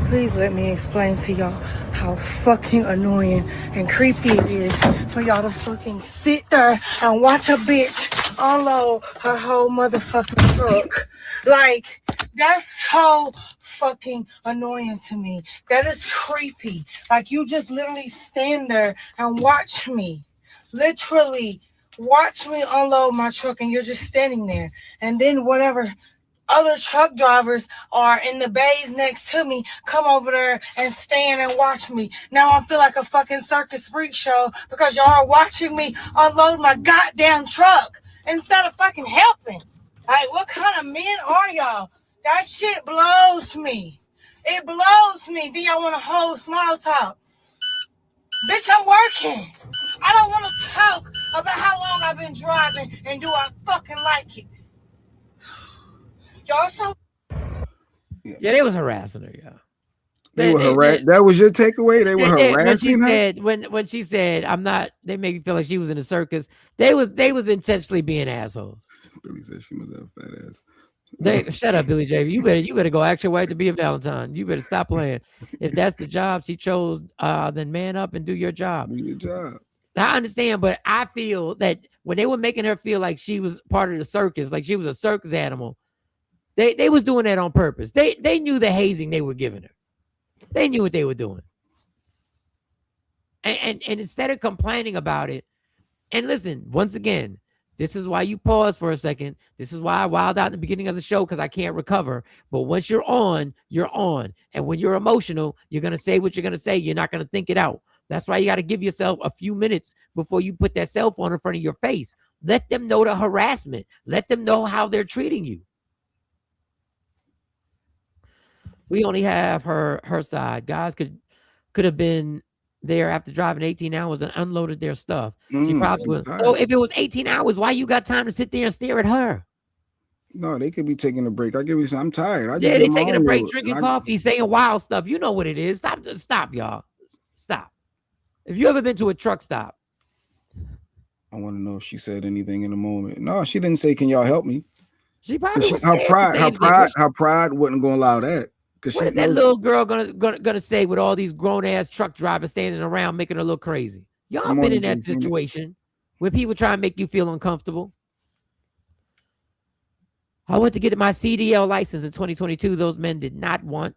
please let me explain to y'all how fucking annoying and creepy it is for y'all to fucking sit there and watch a bitch unload her whole motherfucking truck. Like, that's so fucking annoying to me. That is creepy. Like, you just literally stand there and watch me. Literally watch me unload my truck, and you're just standing there. And then whatever other truck drivers are in the bays next to me come over there and stand and watch me. Now I feel like a fucking circus freak show because y'all are watching me unload my goddamn truck instead of fucking helping. Like, what kind of men are y'all? That shit blows me. It blows me. Then y'all want to hold small talk. Bitch, I'm working. I don't want to talk about how long I've been driving and do I fucking like it. Y'all so... Yeah, they was harassing her, yeah. They were harassing. That was your takeaway? They were harassing her? When she said, I'm not, they make me feel like she was in a circus. They was intentionally being assholes. Billy said she must have a fat ass. Shut up, Billy J. You better go ask your wife to be a Valentine. You better stop playing. If that's the job she chose, then man up and do your job. Do your job. I understand, but I feel that when they were making her feel like she was part of the circus, like she was a circus animal, they was doing that on purpose. They knew the hazing they were giving her. They knew what they were doing. And instead of complaining about it, and listen, once again, this is why you pause for a second. This is why I wild out in the beginning of the show, because I can't recover. But once you're on, you're on. And when you're emotional, you're going to say what you're going to say. You're not going to think it out. That's why you got to give yourself a few minutes before you put that cell phone in front of your face. Let them know the harassment. Let them know how they're treating you. We only have her side. Guys could have been there after driving 18 hours and unloaded their stuff. She probably was. So if it was 18 hours, why you got time to sit there and stare at her? No, they could be taking a break. I give you some. I'm tired. They're taking a break, drinking coffee, saying wild stuff. You know what it is. Stop, y'all. Stop. If you ever been to a truck stop, I want to know if she said anything in the moment. No, she didn't say, "Can y'all help me?" She probably was her pride wasn't going to allow that. What is that little girl gonna say with all these grown ass truck drivers standing around making her look crazy? Y'all been in that situation where people try and make you feel uncomfortable. I went to get my CDL license in 2022. Those men did not want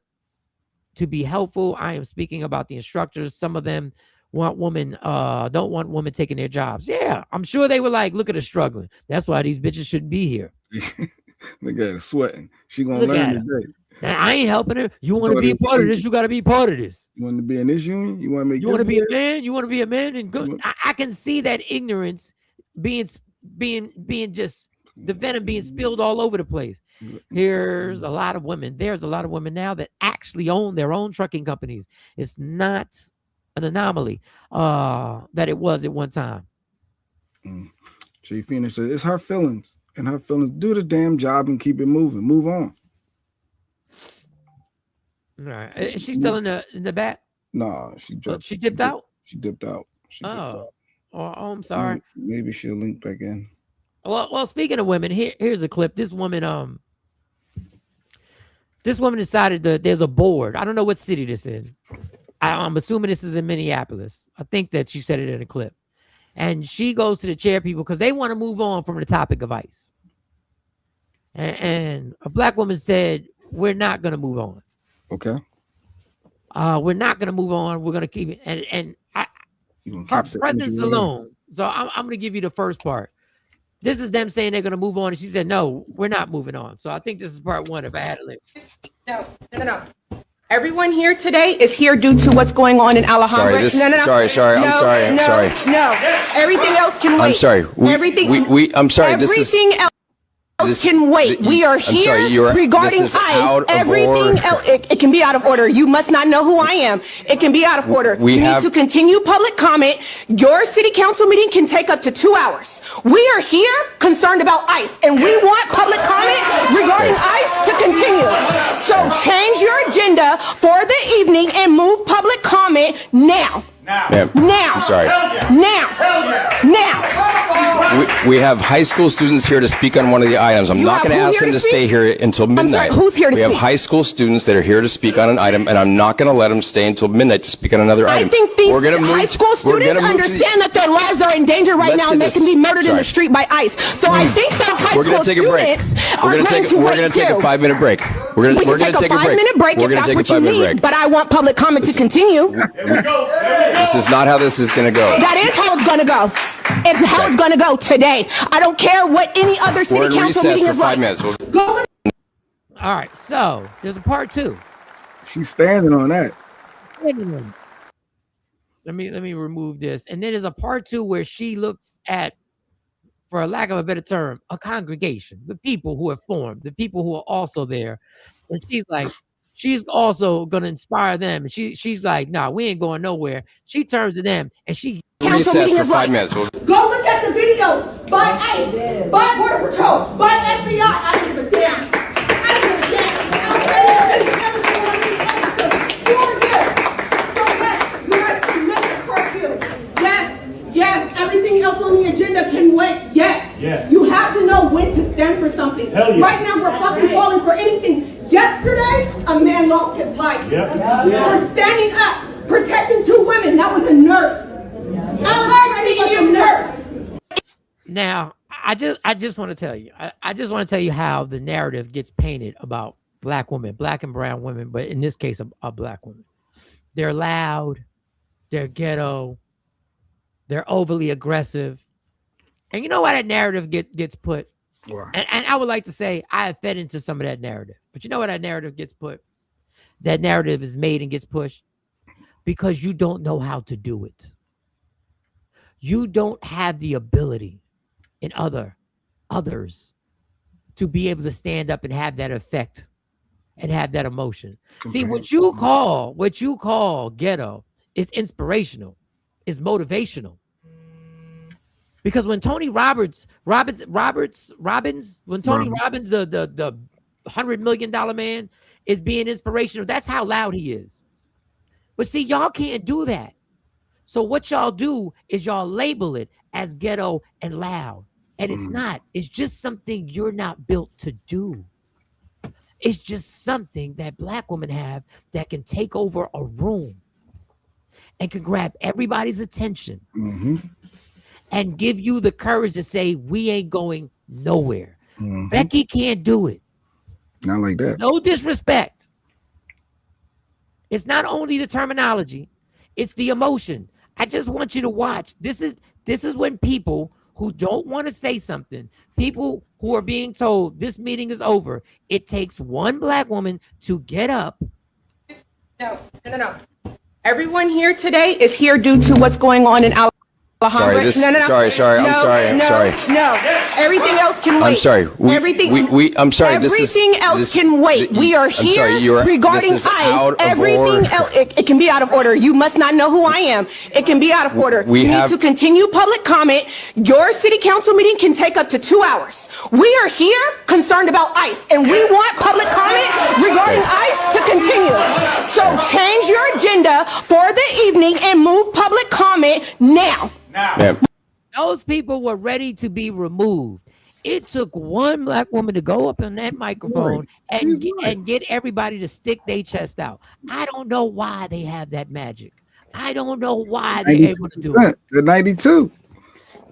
to be helpful. I am speaking about the instructors. Some of them don't want women taking their jobs. Yeah, I'm sure they were like, look at her struggling. That's why these bitches shouldn't be here. Look at her sweating. She gonna learn today. Now, I ain't helping her. You want to be a part of this? You got to be part of this. You want to be in this union? You want to make? You want to be a man? You want to be a man? And good. I can see that ignorance being just the venom being spilled all over the place. There's a lot of women now that actually own their own trucking companies. It's not an anomaly that it was at one time. Jay Phoenix said it's her feelings, and her feelings. Do the damn job and keep it moving. Move on. All right. Is she still in the back? No, she dropped. She dipped out? She dipped out. Oh, I'm sorry. Maybe she'll link back in. Well, speaking of women, here's a clip. This woman decided that there's a board. I don't know what city this is. I'm assuming this is in Minneapolis. I think that she said it in a clip. And she goes to the chair people because they want to move on from the topic of ICE. And a black woman said, we're not going to move on. Okay. We're not going to move on. We're going to keep it. And her presence alone. So I'm going to give you the first part. This is them saying they're going to move on. And she said, no, we're not moving on. So I think this is part one if I had to live. No. Everyone here today is here due to what's going on in Alhambra. Sorry. I'm sorry. No. Everything else can wait. I'm sorry. I'm sorry. Everything else can wait. We are here regarding ICE. Everything else, it can be out of order. You must not know who I am. It can be out of order. We need to continue public comment. Your city council meeting can take up to 2 hours. We are here concerned about ICE, and we want public comment regarding ICE to continue. So change your agenda for the evening and move public comment now. Now. I'm sorry. Now. We have high school students here to speak on one of the items. I'm not going to ask them to stay here until midnight. Who's here to speak? We have high school students that are here to speak on an item, and I'm not going to let them stay until midnight to speak on another item. I think these high school students understand that their lives are in danger right now and they can be murdered in the street by ICE. So I think those high school students are going to wait too. We're going to take a 5-minute break. We're going to take a 5-minute break if that's what you need. But I want public comment to continue. This is not how this is going to go. That is how it's going to go. It's how it's going to go today. I don't care what any other city council meeting is like. 5 minutes. Go. All right, so there's a part two. She's standing on that. Let me remove this. And then there's a part two where she looks at, for a lack of a better term, a congregation, the people who have formed, the people who are also there. And she's like, she's also going to inspire them. And she's like, nah, we ain't going nowhere. She turns to them and she recess for 5 minutes. Go look at the video by ICE, by Border Patrol, by FBI. I don't give a damn. I don't give a damn. You are here. So yes, you guys can make a curfew. Yes, everything else on the agenda can wait. Yes. You have to know when to stand for something. Hell yeah. Right now, we're fucking falling for anything. Yesterday, a man lost his life. Yep. For standing up, protecting 2 women. That was a nurse. Already was a nurse. Now, I just want to tell you, I just want to tell you how the narrative gets painted about black women, black and brown women, but in this case, a black woman. They're loud, they're ghetto, they're overly aggressive. And you know why that narrative gets put? And I would like to say I have fed into some of that narrative. But you know why that narrative gets put? That narrative is made and gets pushed because you don't know how to do it. You don't have the ability in others to be able to stand up and have that effect and have that emotion. See, what you call ghetto is inspirational, is motivational. Because when Tony Robbins, the $100 million man is being inspirational, that's how loud he is. But see, y'all can't do that. So what y'all do is y'all label it as ghetto and loud. And it's not. It's just something you're not built to do. It's just something that black women have that can take over a room and can grab everybody's attention and give you the courage to say, we ain't going nowhere. Becky can't do it. Not like that. No disrespect. It's not only the terminology, it's the emotion. I just want you to watch. This is when people who don't want to say something, people who are being told this meeting is over, it takes one black woman to get up. No. Everyone here today is here due to what's going on in Alabama. Sorry, I'm sorry. No, everything else can wait. I'm sorry. I'm sorry. Everything else can wait. We are here regarding ICE. Everything else, it can be out of order. You must not know who I am. It can be out of order. We need to continue public comment. Your city council meeting can take up to 2 hours. We are here concerned about ICE, and we want public comment regarding ICE to continue. So change your agenda for the evening and move public comment now. Those people were ready to be removed. It took one black woman to go up on that microphone and get everybody to stick their chest out. I don't know why they have that magic. I don't know why they're able to do it. The 92.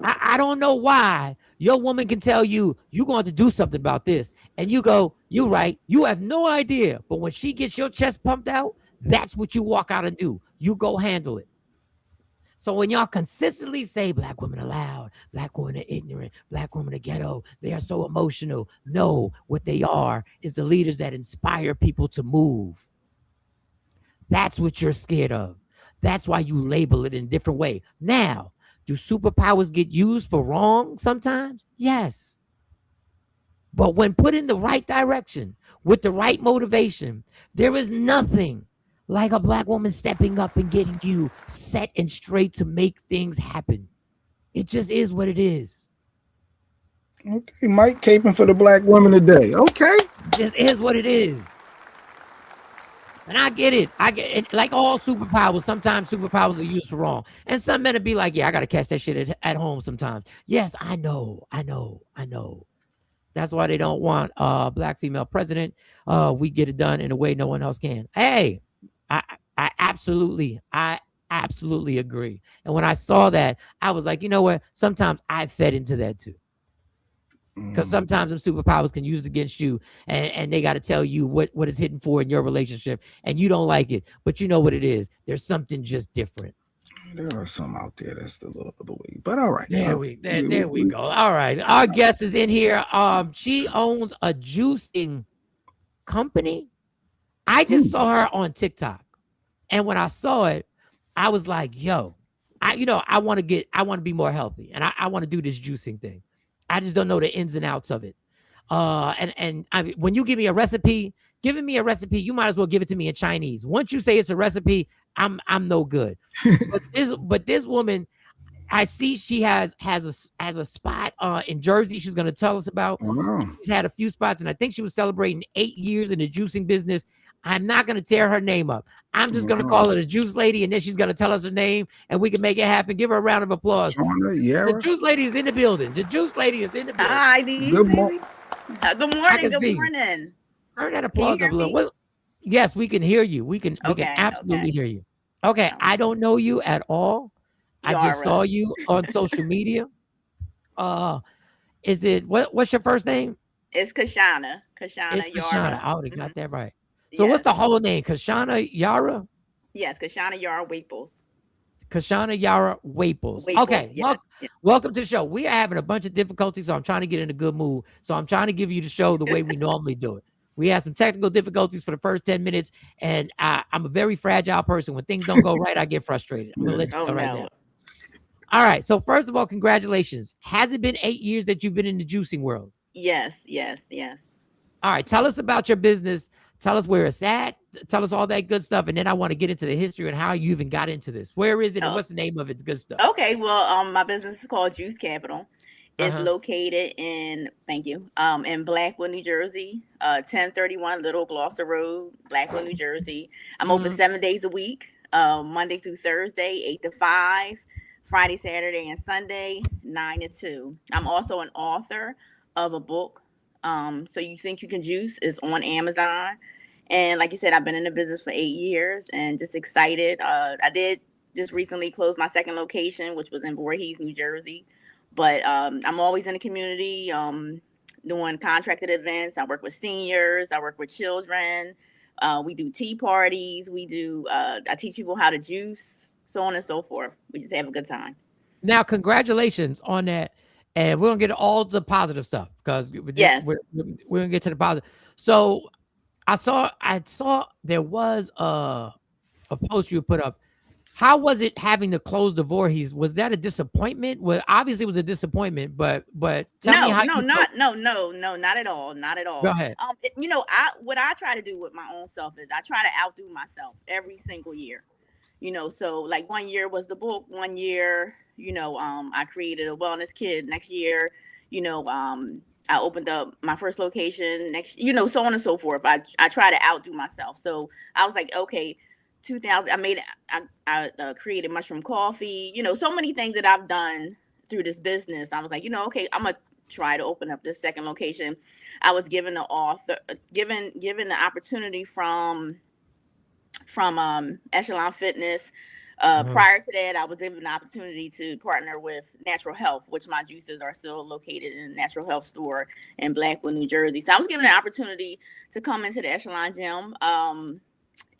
I don't know why your woman can tell you, you're going to do something about this. And you go, you're right. You have no idea. But when she gets your chest pumped out, that's what you walk out and do. You go handle it. So when y'all consistently say black women are loud, black women are ignorant, black women are ghetto, they are so emotional. No, what they are is the leaders that inspire people to move. That's what you're scared of. That's why you label it in a different way. Now, do superpowers get used for wrong sometimes? Yes. But when put in the right direction, with the right motivation, there is nothing like a black woman stepping up and getting you set and straight to make things happen. It just is what it is. Okay, Mike caping for the black woman today. Okay. It just is what it is. And I get it. Like all superpowers, sometimes superpowers are used for wrong. And some men will be like, yeah, I got to catch that shit at home sometimes. Yes, I know. That's why they don't want a black female president. We get it done in a way no one else can. Hey, I absolutely agree. And when I saw that, I was like, you know what? Sometimes I fed into that too. Because sometimes them superpowers can use against you and they got to tell you what is hidden for in your relationship and you don't like it, but you know what it is. There's something just different. There are some out there that's the little other way, but all right. There we go. All right. Our guest is in here. She owns a juicing company. I just saw her on TikTok. And when I saw it, I was like, yo, I want to be more healthy and I want to do this juicing thing. I just don't know the ins and outs of it. And I mean, when you give me a recipe, giving me a recipe, you might as well give it to me in Chinese. Once you say it's a recipe, I'm no good. but this woman, I see she has a spot in Jersey she's going to tell us about. Wow. She's had a few spots, and I think she was celebrating 8 years in the juicing business. I'm not going to tear her name up. I'm just going to call her the Juice Lady, and then she's going to tell us her name, and we can make it happen. Give her a round of applause. The Juice Lady is in the building. The Juice Lady is in the building. Hi, do you see me? Good morning. Good morning. Turn that applause up a little. Well, yes, we can hear you. We can absolutely hear you. Okay, I don't know you at all. I just saw you on social media. Is it what's your first name? It's Kashana. It's Kashana. I would have got that right. So what's the whole name? Kashana Yara? Yes, Kashana Yara Waples. Kashana Yara Waples. Okay, welcome to the show. We are having a bunch of difficulties, so I'm trying to get in a good mood. So I'm trying to give you the show the way we normally do it. We had some technical difficulties for the first 10 minutes, and I'm a very fragile person. When things don't go right, I get frustrated. I'm going to let you know right now. All right, so first of all, congratulations. Has it been 8 years that you've been in the juicing world? Yes. All right, tell us about your business. Tell us where it's at. Tell us all that good stuff. And then I want to get into the history and how you even got into this. Where is it and what's the name of it? The good stuff. Okay, well, my business is called Juice Capital. It's located in Blackwood, New Jersey, 1031 Little Gloucester Road, Blackwood, New Jersey. I'm open 7 days a week, Monday through Thursday, 8 to 5, Friday, Saturday, and Sunday, 9 to 2. I'm also an author of a book. So You Think You Can Juice is on Amazon. And like you said, I've been in the business for 8 years and just excited. I did just recently close my second location, which was in Voorhees, New Jersey. But I'm always in the community doing contracted events. I work with seniors. I work with children. We do tea parties. I teach people how to juice, so on and so forth. We just have a good time. Now, congratulations on that. And we're going to get all the positive stuff because we're going to get to the positive. So I saw there was a post you put up. How was it having to close the Voorhees? Was that a disappointment? Well, obviously it was a disappointment, but tell me how not at all. Not at all. Go ahead. What I try to do with my own self is I try to outdo myself every single year. So like 1 year was the book, 1 year, I created a wellness kit. Next year, I opened up my first location next, so on and so forth. I try to outdo myself. So I was like, okay, 2000, I created mushroom coffee, so many things that I've done through this business. I was like, okay, I'm going to try to open up this second location. I was given the opportunity from Echelon Fitness. Prior to that, I was given the opportunity to partner with Natural Health, which my juices are still located in a Natural Health store in Blackwood, New Jersey. So I was given the opportunity to come into the Echelon Gym.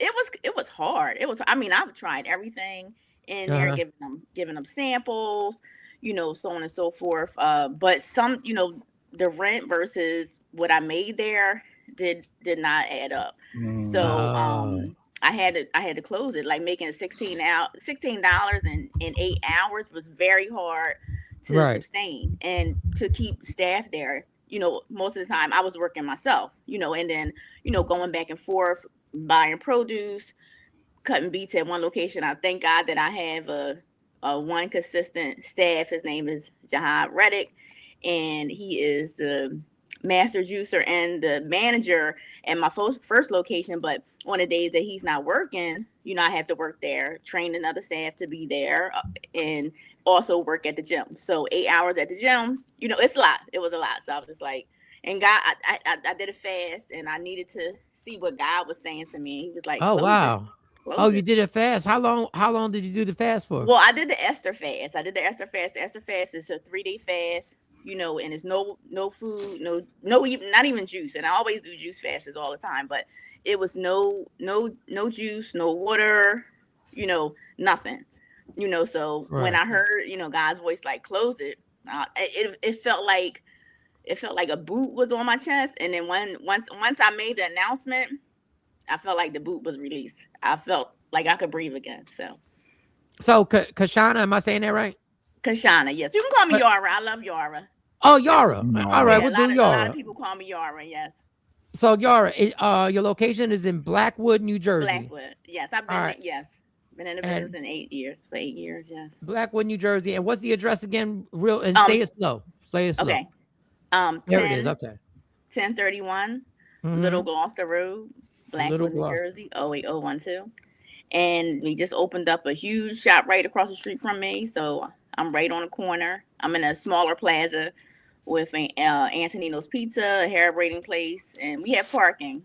It was hard. I've tried everything in there, giving them samples, so on and so forth. But some, the rent versus what I made there did not add up. So I had to close it. Like making $16 in 8 hours was very hard to sustain and to keep staff there. Most of the time I was working myself, and then, going back and forth, buying produce, cutting beets at one location. I thank God that I have a one consistent staff. His name is Jahad Reddick, and he is the master juicer and the manager at my first location. But on the days that he's not working, I have to work there, train another staff to be there, and also work at the gym. So 8 hours at the gym, it's a lot. It was a lot. So I was just like, and God, I did a fast, and I needed to see what God was saying to me. He was like, "Oh wow, you did a fast. How long did you do the fast for?" Well, I did the Esther fast. The Esther fast is a 3-day fast, and it's no food, no, not even juice. And I always do juice fasts all the time, but it was no juice, no water, nothing, So when I heard, God's voice, like, close it, it felt like a boot was on my chest. And then once I made the announcement, I felt like the boot was released. I felt like I could breathe again. So Kashana, am I saying that right? Kashana, yes. You can call me Yara. I love Yara. Oh, Yara. All right, we'll do Yara. A lot of people call me Yara, yes. So Yara, your location is in Blackwood, New Jersey. Blackwood, yes. I've been been in the business in 8 years. For 8 years, yes. Blackwood, New Jersey. And what's the address again? Say it slow. Okay. There it is. Okay. 1031 Little Gloucester Road, Blackwood, New Jersey, 08012. And we just opened up a huge shop right across the street from me. So I'm right on the corner. I'm in a smaller plaza with Antonino's Pizza, a hair braiding place, and we have parking.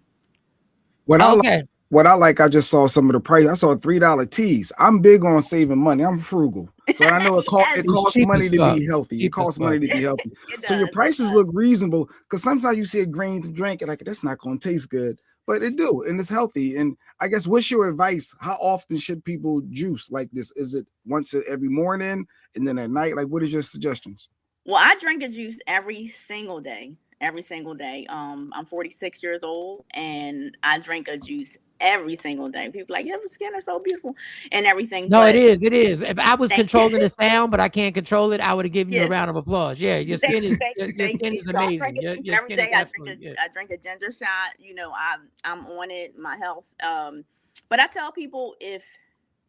What I like, I just saw some of the price. I saw $3 teas. I'm big on saving money. I'm frugal. So I know it costs money to be healthy. It costs money to be healthy. So your prices look reasonable, because sometimes you see a green drink and like, that's not going to taste good, but it do, and it's healthy. And I guess, what's your advice? How often should people juice like this? Is it once every morning and then at night? Like, what is your suggestions? Well, I drink a juice every single day. I'm 46 years old and I drink a juice every single day. People like, your skin is so beautiful and everything. No, it is. If I was controlling the sound, but I can't control it, I would have given you a round of applause. Yeah, your skin is amazing. Your every day I drink a ginger shot. You know, I'm on it, my health. But I tell people if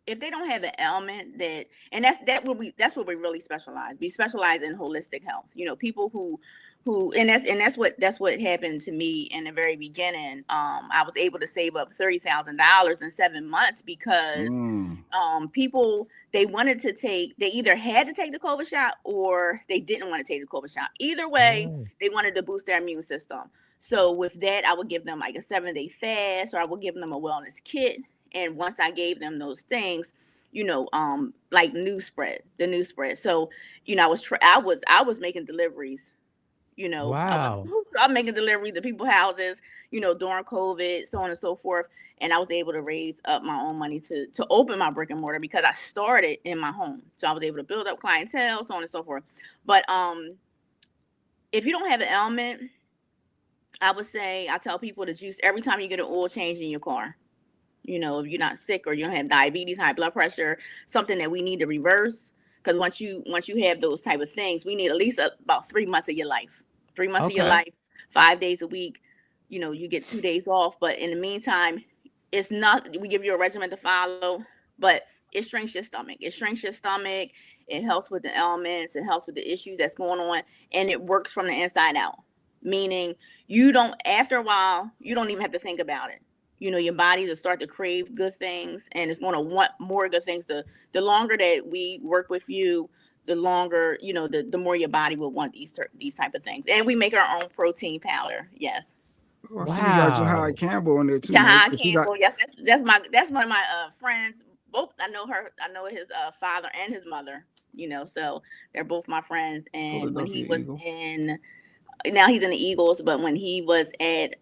they don't have an ailment and that's where we really specialize. We specialize in holistic health. You know, people who that's what happened to me in the very beginning. I was able to save up $30,000 in 7 months because people, they either had to take the COVID shot or they didn't want to take the COVID shot. Either way, they wanted to boost their immune system. So with that, I would give them like a 7-day fast, or I would give them a wellness kit. And once I gave them those things, you know, like the new spread. So, you know, I was making deliveries, you know. Wow. I'm making deliveries to people's houses, you know, during COVID, so on and so forth. And I was able to raise up my own money to open my brick and mortar because I started in my home. So I was able to build up clientele, so on and so forth. But if you don't have an ailment, I tell people to juice every time you get an oil change in your car. You know, if you're not sick or you don't have diabetes, high blood pressure, something that we need to reverse. Because once you have those type of things, we need at least about 3 months of your life. 3 months of your life, 5 days a week. You know, you get 2 days off. But in the meantime, it's not, we give you a regimen to follow, but it shrinks your stomach. It helps with the ailments. It helps with the issues that's going on. And it works from the inside out. Meaning after a while, you don't even have to think about it. You know, your body will start to crave good things and it's going to want more good things. The longer that we work with you, the longer, you know, the more your body will want these type of things. And we make our own protein powder. Yes. Oh, I see you got Jahai Campbell on there too. Jahai Campbell. Yes. That's one of my friends. Both, I know his father and his mother, you know, so they're both my friends. And when he was now he's in the Eagles, but when he was at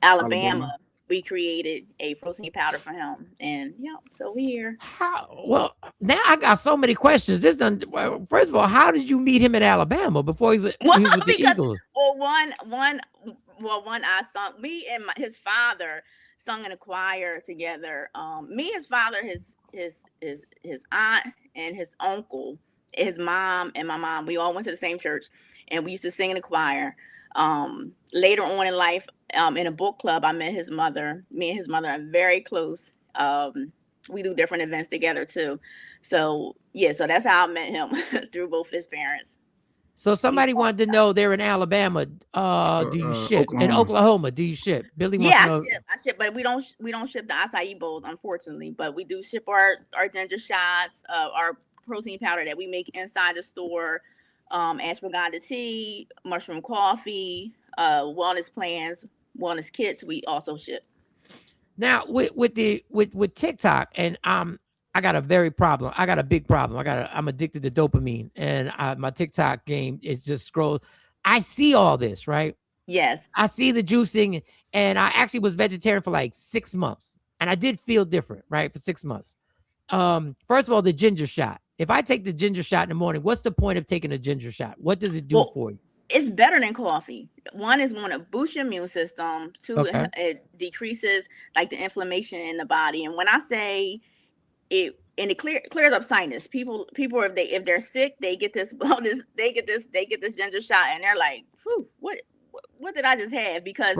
Alabama, we created a protein powder for him, and so we're here. Well, now I got so many questions. First of all, how did you meet him in Alabama before he was with the Eagles? Well, one I sung. Me and his father sung in a choir together. Me, his father, his aunt, and his uncle, his mom, and my mom. We all went to the same church, and we used to sing in a choir. Later on in life, in a book club, I met his mother. Me and his mother are very close. We do different events together too. So so that's how I met him through both his parents. So somebody wanted to know, they're in Alabama. Do you ship in Oklahoma? Do you ship? Billy wants to know. I ship, but we don't ship the acai bowls, unfortunately. But we do ship our ginger shots, our protein powder that we make inside the store, ashwagandha tea, mushroom coffee, wellness plans, wellness kits. We also ship. Now with TikTok, and I got a big problem. I'm addicted to dopamine, and my TikTok game is just scroll. I see all this, right? Yes. I see the juicing, and I actually was vegetarian for like 6 months, and I did feel different, right? For 6 months. First of all, the ginger shot. If I take the ginger shot in the morning, what's the point of taking a ginger shot? What does it do for you? It's better than coffee. One is going to boost your immune system. Two, it decreases like the inflammation in the body. And when I say it clears up sinus. People if they're sick, they get this ginger shot, and they're like, whew, what did I just have? Because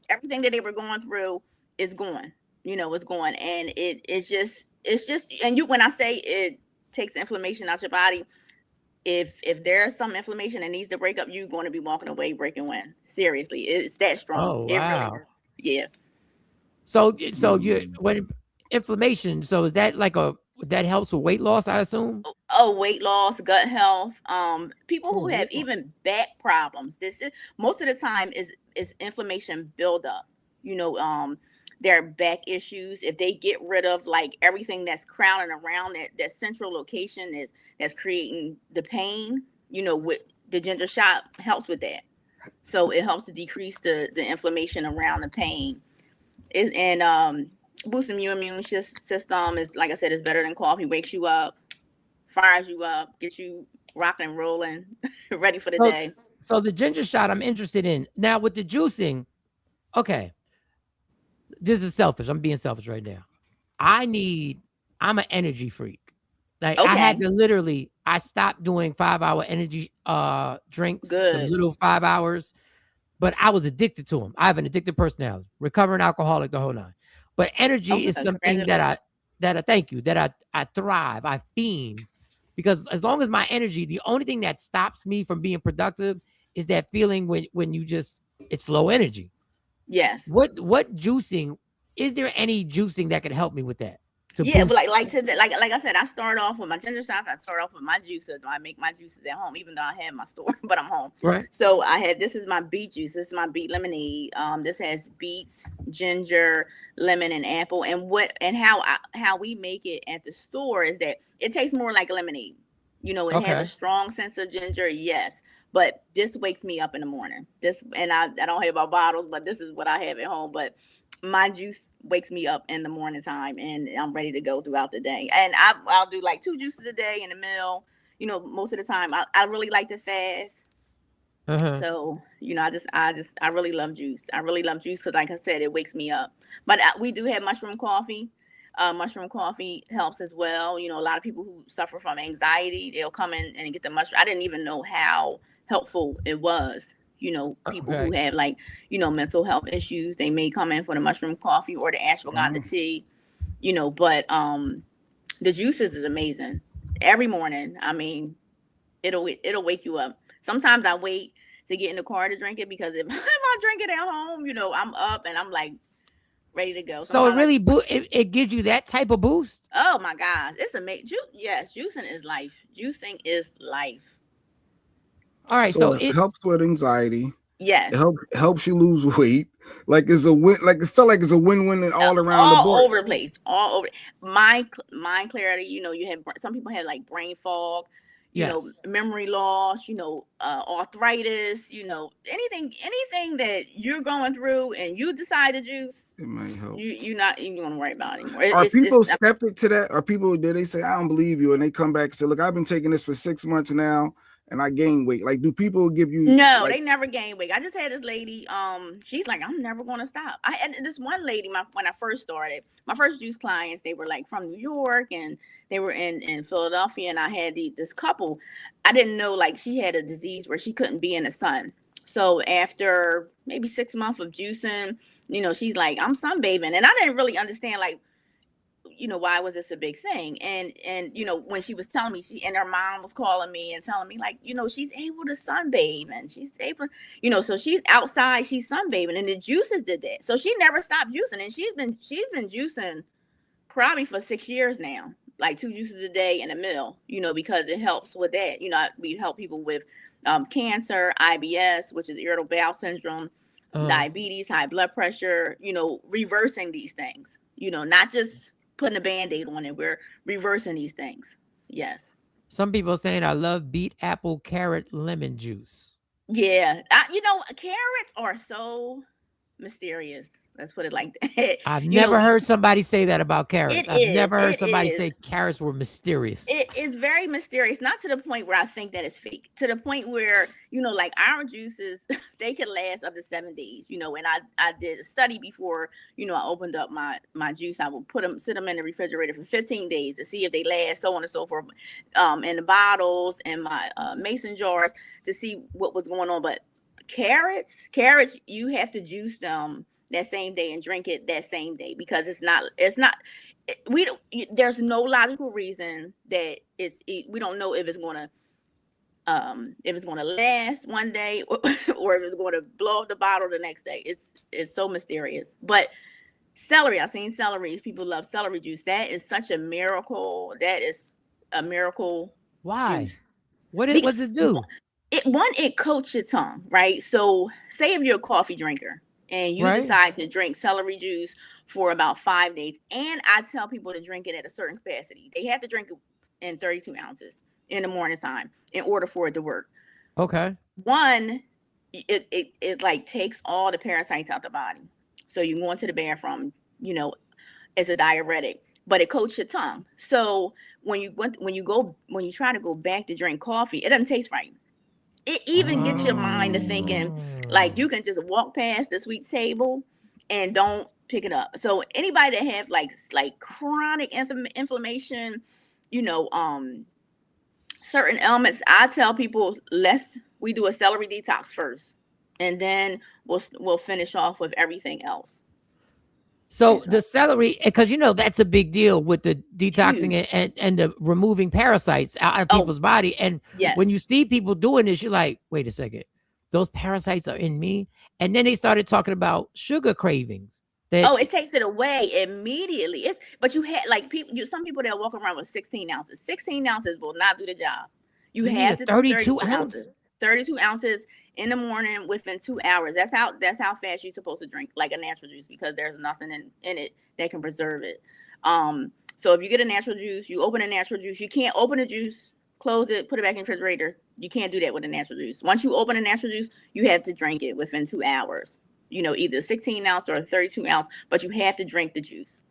everything that they were going through is gone. You know, it's gone, and it's just and when I say it takes inflammation out your body. If there's some inflammation that needs to break up, you're going to be walking away breaking wind. Seriously, it's that strong. Oh, wow. It really is. Yeah. So you when inflammation. So is that like that helps with weight loss? I assume. Oh, weight loss, gut health. People who have even back problems. This is most of the time is inflammation buildup. You know, their back issues. If they get rid of like everything that's crowding around that central location that's creating the pain. You know, with the ginger shot helps with that. So it helps to decrease the inflammation around the pain. Boosting your immune system is, like I said, is better than coffee. Wakes you up, fires you up, gets you rocking and rolling, ready for the day. So the ginger shot I'm interested in. Now with the juicing, okay, this is selfish. I'm being selfish right now. I'm an energy freak. Like I had to I stopped doing 5-hour energy drinks, the little 5 hours, but I was addicted to them. I have an addictive personality, recovering alcoholic, the whole nine. But energy is something that I thrive, I fiend, because as long as my energy, the only thing that stops me from being productive is that feeling when you it's low energy. Yes. What juicing, is there any juicing that could help me with that? Yeah, but like I said, I start off with my ginger shots. I start off with my juices. I make my juices at home, even though I have my store, but I'm home. Right. So this is my beet juice. This is my beet lemonade. This has beets, ginger, lemon, and apple. And how we make it at the store is that it tastes more like lemonade. You know, it has a strong sense of ginger, yes. But this wakes me up in the morning. I don't have our bottles, but this is what I have at home. But my juice wakes me up in the morning time, and I'm ready to go throughout the day. And I'll do like 2 juices a day in the meal. You know, most of the time I really like to fast. So, you know, I really love juice. I really love juice because, like I said, it wakes me up. But we do have mushroom coffee. Mushroom coffee helps as well. You know, a lot of people who suffer from anxiety, they'll come in and get the mushroom. I didn't even know how helpful it was. You know, people who have like, you know, mental health issues, they may come in for the mushroom coffee or the ashwagandha tea, you know, but the juices is amazing. Every morning, I mean, it'll wake you up. Sometimes I wait to get in the car to drink it because if I drink it at home, you know, I'm up and I'm like ready to go. So it really it gives you that type of boost? Oh my gosh, it's amazing. Yes, juicing is life. Juicing is life. All right, so it helps with anxiety. Yes, it helps you lose weight. Like it's a win. Like it felt like it's a win-win all around the board. All over the place. All over. Mind clarity. You know, you have some people have like brain fog. You know, memory loss. You know, arthritis. You know, anything that you're going through, and you decide to juice, it might help. You're not even going to worry about it anymore. Are people skeptic to that? Are people did they say I don't believe you, and they come back and say, look, I've been taking this for 6 months now. And I gain weight. Like, do people give you? No, like, they never gain weight. I just had this lady. She's like, I'm never going to stop. I had this one lady. When I first started, my first juice clients, they were like from New York and they were in Philadelphia. And I had this couple. I didn't know like she had a disease where she couldn't be in the sun. So after maybe 6 months of juicing, you know, she's like, I'm sunbathing, and I didn't really understand like, you know, why was this a big thing? And you know, when she was telling me, and her mom was calling me and telling me like, you know, she's able to sunbathe and she's able, you know, so she's outside, she's sunbathing, and the juices did that. So she never stopped juicing, and she's been juicing probably for 6 years now, like 2 juices a day in a meal, you know, because it helps with that. You know, we help people with cancer, IBS, which is irritable bowel syndrome, diabetes, high blood pressure, you know, reversing these things, you know, not just putting a Band-Aid on it. We're reversing these things. Yes. Some people are saying I love beet, apple, carrot, lemon juice. Yeah. You know, carrots are so mysterious. Let's put it like that. I've never heard somebody say that about carrots. I've never heard somebody say carrots were mysterious. It is very mysterious, not to the point where I think that it's fake, to the point where, you know, like our juices, they can last up to 7 days, you know, and I did a study before, you know, I opened up my juice. I would sit them in the refrigerator for 15 days to see if they last, so on and so forth, in the bottles and my mason jars to see what was going on. But carrots, you have to juice them that same day and drink it that same day, because there's no logical reason that we don't know if it's going to last one day or if it's going to blow up the bottle the next day. It's so mysterious. But Celery. I've seen celery. People love celery juice. That is such a miracle. That is a miracle. Why? Juice. What does it do? It coats your tongue, right? So say if you're a coffee drinker and you decide to drink celery juice for about 5 days, and I tell people to drink it at a certain capacity. They have to drink it in 32 ounces in the morning time in order for it to work. Okay. One, it like takes all the parasites out the body. So you go into the bathroom, you know, as a diuretic, but it coats your tongue. So when you try to go back to drink coffee, it doesn't taste right. It even gets your mind to thinking like you can just walk past the sweet table and don't pick it up. So anybody that have like chronic inflammation, you know, certain ailments, I tell people we do a celery detox first, and then we'll finish off with everything else. So the celery, because you know that's a big deal with the detoxing and the removing parasites out of people's body. And when you see people doing this, you're like, wait a second, those parasites are in me. And then they started talking about sugar cravings. It takes it away immediately. But you had like some people that walk around with 16 ounces. 16 ounces will not do the job. You have to 32 ounces. 32 ounces in the morning within 2 hours. That's how fast you're supposed to drink like a natural juice, because there's nothing in it that can preserve it. So if you get a natural juice, you open a natural juice. You can't open a juice, close it, put it back in the refrigerator. You can't do that with a natural juice. Once you open a natural juice, you have to drink it within 2 hours. You know, either 16 ounce or 32 ounce, but you have to drink the juice.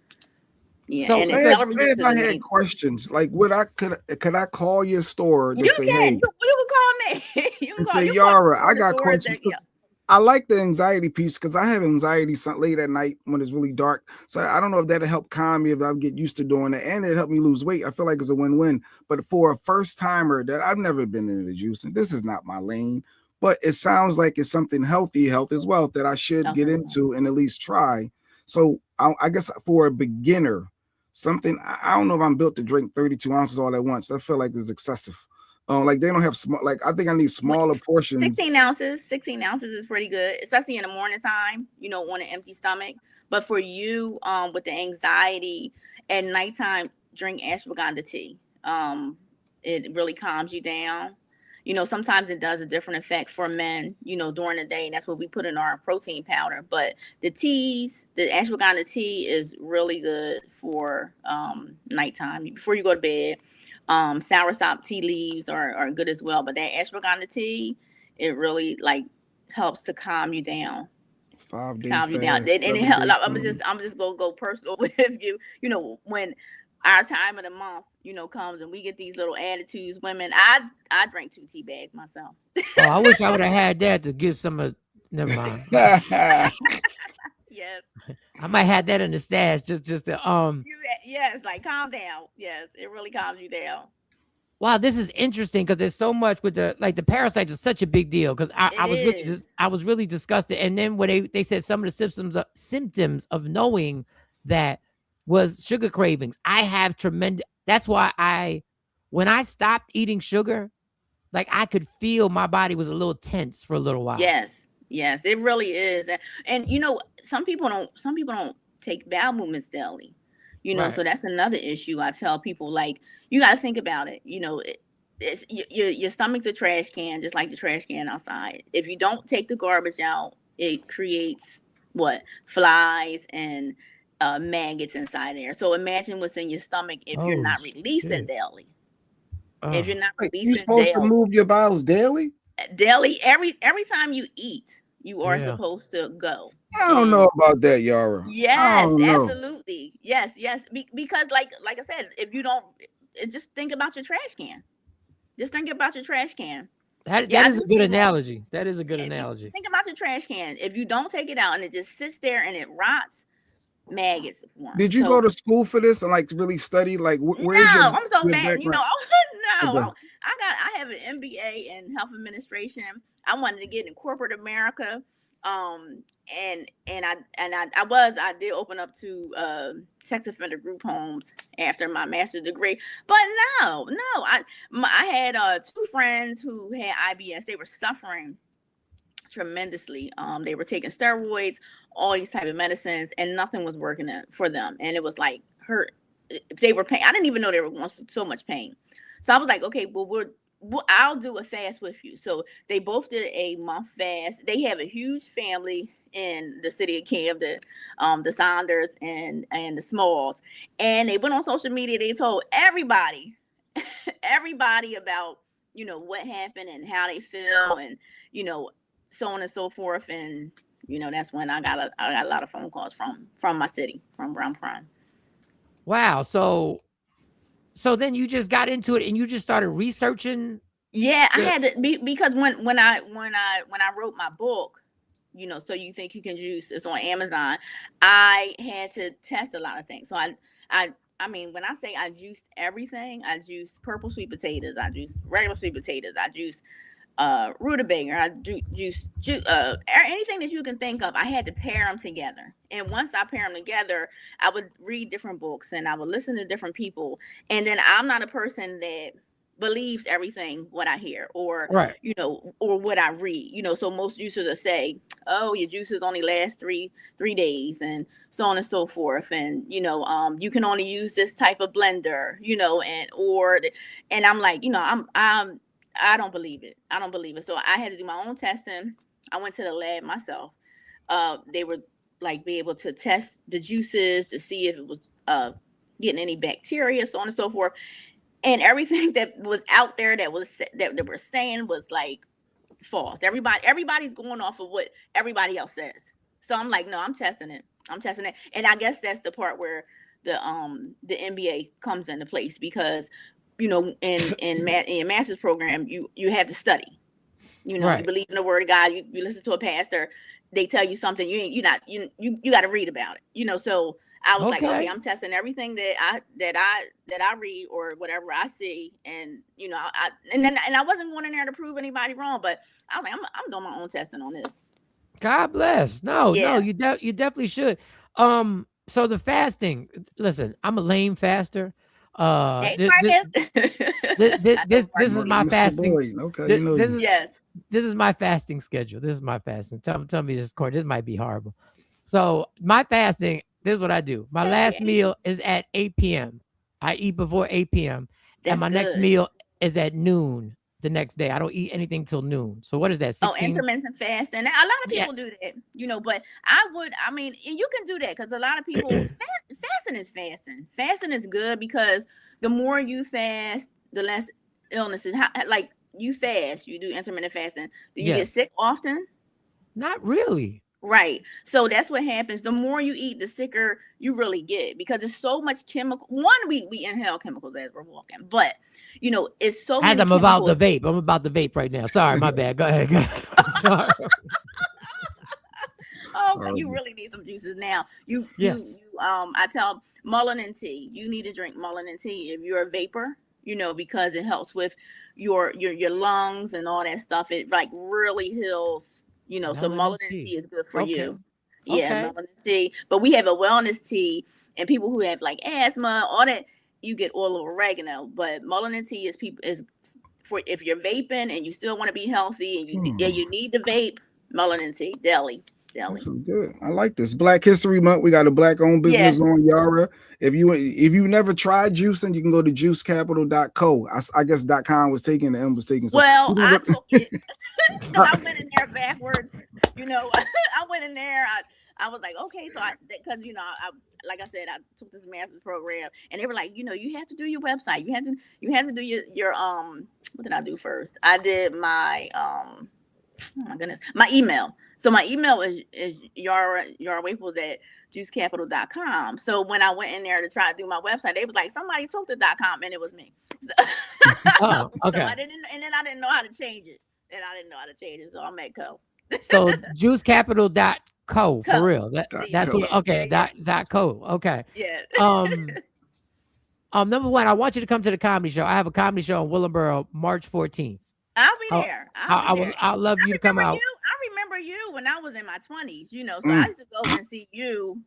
Yeah. So and if I had questions, like could I call your store to say, hey, you can call me. You can say, Yara, I got questions. I like the anxiety piece because I have anxiety late at night when it's really dark. So I don't know if that'll help calm me if I get used to doing it, and it helped me lose weight. I feel like it's a win-win. But for a first timer that I've never been into the juice, and this is not my lane, but it sounds like it's something healthy, health is wealth, that I should get into and at least try. So I guess for a beginner, something, I don't know if I'm built to drink 32 ounces all at once. I feel like it's excessive. Like they don't have small, like I think I need smaller portions. 16 ounces is pretty good, especially in the morning time, you know, on an empty stomach. But for you, with the anxiety at nighttime, drink ashwagandha tea. It really calms you down. You know, sometimes it does a different effect for men, you know, during the day. And that's what we put in our protein powder. But the ashwagandha tea is really good for nighttime before you go to bed. Soursop tea leaves are good as well. But that ashwagandha tea, it really like helps to calm you down. 5 days. Calm you down. And it helps. I'm just gonna go personal with you. You know, when our time of the month, you know, comes and we get these little attitudes, women, I drink 2 tea bags myself. I wish I would have had that to give some of. Never mind. Yes. I might have that in the stash just to Yes, like calm down. Yes, it really calms you down. Wow, this is interesting because there's so much with the parasites is such a big deal because I was really disgusted. And then when they said some of the symptoms of knowing that was sugar cravings. I have tremendous. That's why when I stopped eating sugar, like I could feel my body was a little tense for a little while. Yes, it really is. And you know, some people don't take bowel movements daily. You know, so that's another issue. I tell people, like, you got to think about it. You know, your stomach's a trash can, just like the trash can outside. If you don't take the garbage out, it creates flies and maggots inside there. So imagine what's in your stomach if you're not releasing daily. If you're not releasing you're supposed to move your bowels daily? Daily, every time you eat, you are supposed to go. I don't know about that, Yara. Yes, absolutely. Yes. Because like I said, if you don't, just think about your trash can. Just think about your trash can. That is a good analogy. That is a good analogy. Think about your trash can. If you don't take it out and it just sits there and it rots, maggots form. Did you go to school for this and like really study? Like, where's your? I'm so mad. background? You know, no. Okay. I have an MBA in health administration. I wanted to get in corporate America. And I did open up to sex offender group homes after my master's degree, but no, I had 2 friends who had IBS. They were suffering tremendously. They were taking steroids, all these type of medicines, and nothing was working for them. And it was like they were pain. I didn't even know they were going through so much pain. So I was like, okay, well, I'll do a fast with you. So they both did a month fast. They have a huge family in the city of Camden, the Saunders and the Smalls. And they went on social media. They told everybody about, what happened and how they feel and, so on and so forth. And, that's when I got a lot of phone calls from my city, from Brown Prime. Wow. So then you just got into it and you just started researching. Yeah, I had to because when I wrote my book, So You Think You Can Juice, it's on Amazon. I had to test a lot of things. So I mean, when I say I juiced everything, I juiced purple sweet potatoes, I juiced regular sweet potatoes, I juiced rutabaga, I juiced anything that you can think of. I had to pair them together. And once I pair them together, I would read different books and I would listen to different people. And then I'm not a person that believes everything what I hear or right. Or what I read. So most juicers will say, oh, your juices only last three days and so on and so forth. And you can only use this type of blender, and I'm like, I don't believe it. So I had to do my own testing. I went to the lab myself. They were like be able to test the juices to see if it was getting any bacteria, so on and so forth. And everything that was out there that they were saying was like false. Everybody's going off of what everybody else says. So I'm like, no, I'm testing it. And I guess that's the part where the MBA comes into place because, in your master's program, you have to study. Right. You believe in the word of God. You listen to a pastor. They tell you something. You got to read about it. So I was like, okay, I'm testing everything that I read or whatever I see, and I wasn't going in there to prove anybody wrong, but I'm doing my own testing on this. God bless. No, you definitely should. So the fasting. Listen, I'm a lame faster. This is my fasting. Okay, this is my fasting schedule. This is my fasting. Tell me this, Court. This might be horrible. So my fasting. This is what I do. My last meal is at 8 p.m. I eat before 8 p.m. And my next meal is at noon the next day. I don't eat anything till noon. So what is that? 16? Intermittent fasting. A lot of people do that, but and you can do that because a lot of people, fasting is fasting. Fasting is good because the more you fast, the less illnesses. Like you fast, you do intermittent fasting. Do you get sick often? Not really. Right. So that's what happens. The more you eat, the sicker you really get because it's so much chemical. One, we inhale chemicals as we're walking, but it's so as many I'm chemicals. I'm about to vape right now. Sorry, my bad. Go ahead. Sorry. Oh, you really need some juices now. I tell Mullein tea. You need to drink Mullein tea if you're a vapor. Because it helps with your lungs and all that stuff. It like really heals. So Mullein tea is good for you. Yeah, Mullein tea. But we have a wellness tea, and people who have like asthma, all that, you get oil of oregano. But Mullein tea is for if you're vaping and you still want to be healthy and you need to vape. Mullein tea, Delhi. Good. I like this. Black History Month. We got a black-owned business on Yara. If you never tried juicing, you can go to juicecapital.co. I guess .com was taken, the M was taken. So well, I took it. I went in there backwards. I went in there. I was like, okay, so because like I said, I took this master's program, and they were like, you have to do your website. You have to do your what did I do first? I did my oh my goodness, my email. So my email is Yara Waples at juicecapital.com. So when I went in there to try to do my website, they was like, somebody took the .com, and it was me. So, oh, okay. So I didn't know how to change it. So I'm at Co. So juicecapital.co for real. That's what, okay. .co. Okay. Yeah. Number one, I want you to come to the comedy show. I have a comedy show in Willingboro, March 14th. I'll be there. I'd love you to come out. I remember you when I was in my 20s, so I used to go and see you,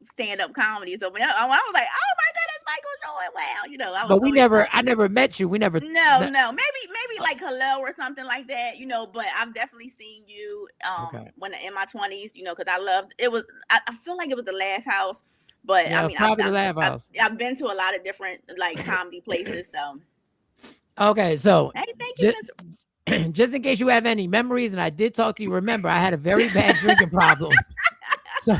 stand-up comedy. So when I was like, oh my goodness, Michael doing well. You know, I was. But so we never. excited. I never met you. We never. No, maybe like hello or something like that. You know, but I've definitely seen you Okay. when in my 20s. You know, because I loved it. Was I feel like it was the Laugh House, but Yeah, I mean, probably the Laugh House. I've been to a lot of different like comedy places. So Okay, so hey, thank you. just in case you have any memories, and I did talk to you. Remember, I had a very bad drinking problem, so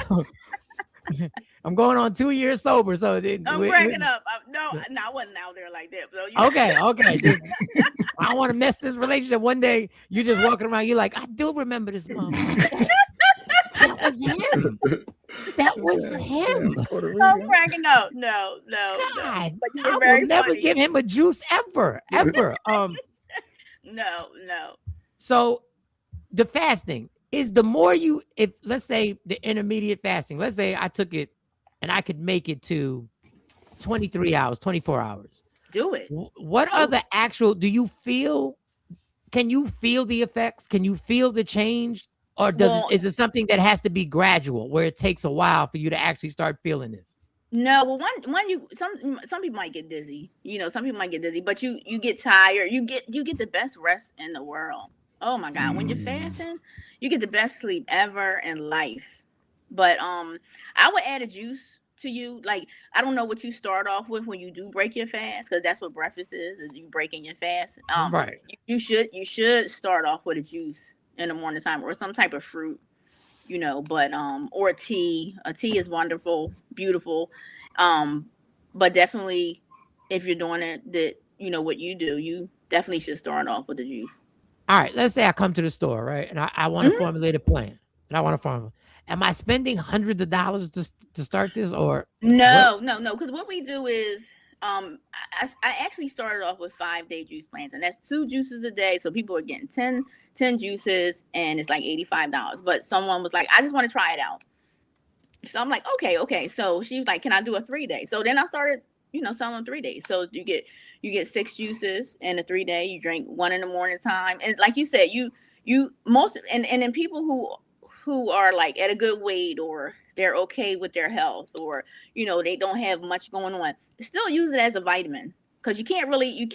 I'm going on 2 years sober. So I'm cracking up. No, I wasn't out there like that. So okay. I don't want to mess this relationship. One day you just walking around, you're like, I do remember this mom. That was him. That was him. I'm cracking up. No. God, But you I were very will never funny. give him a juice ever. No. So the fasting is the more you, if let's say the intermediate fasting, let's say I took it and I could make it to 23 hours, 24 hours. Do it. What are the actual, can you feel the effects? Can you feel the change? Or is it something that has to be gradual where it takes a while for you to actually start feeling this? No, well, some people might get dizzy. You know, some people might get dizzy, but you get tired. You get the best rest in the world. Oh my God, when you're fasting, you get the best sleep ever in life. But I would add a juice to you. Like, I don't know what you start off with when you do break your fast, because that's what breakfast is you breaking your fast. Right. You should start off with a juice in the morning time or some type of fruit. You know, but or a tea is wonderful, beautiful. But definitely if you're doing it, that you know what you do, you definitely should start off with the juice. All right, let's say I come to the store, right? And I want to formulate a plan. Am I spending hundreds of dollars to start this, or no? Because what we do is I actually started off with 5-day juice plans, and that's 2 juices a day. So people are getting 10 juices, and it's like $85. But someone was like, I just want to try it out. So I'm like, okay. So she was like, can I do a 3-day? So then I started, selling 3 days. So you get 6 juices in a 3-day. You drink 1 in the morning time, and like you said, and then people who are like at a good weight, or they're okay with their health, or they don't have much going on, still use it as a vitamin, because you can't really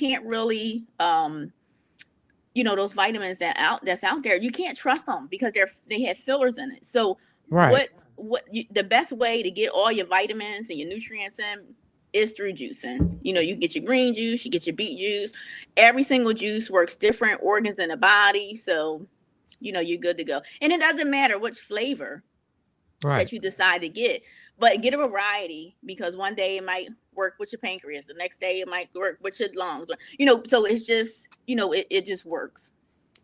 those vitamins that's out there, you can't trust them because they have fillers in it. So right. The best way to get all your vitamins and your nutrients in is through juicing. You get your green juice, you get your beet juice. Every single juice works different organs in the body, so you're good to go. And it doesn't matter which flavor that you decide to get, but get a variety, because one day it might work with your pancreas, the next day it might work with your lungs. So it's just it just works.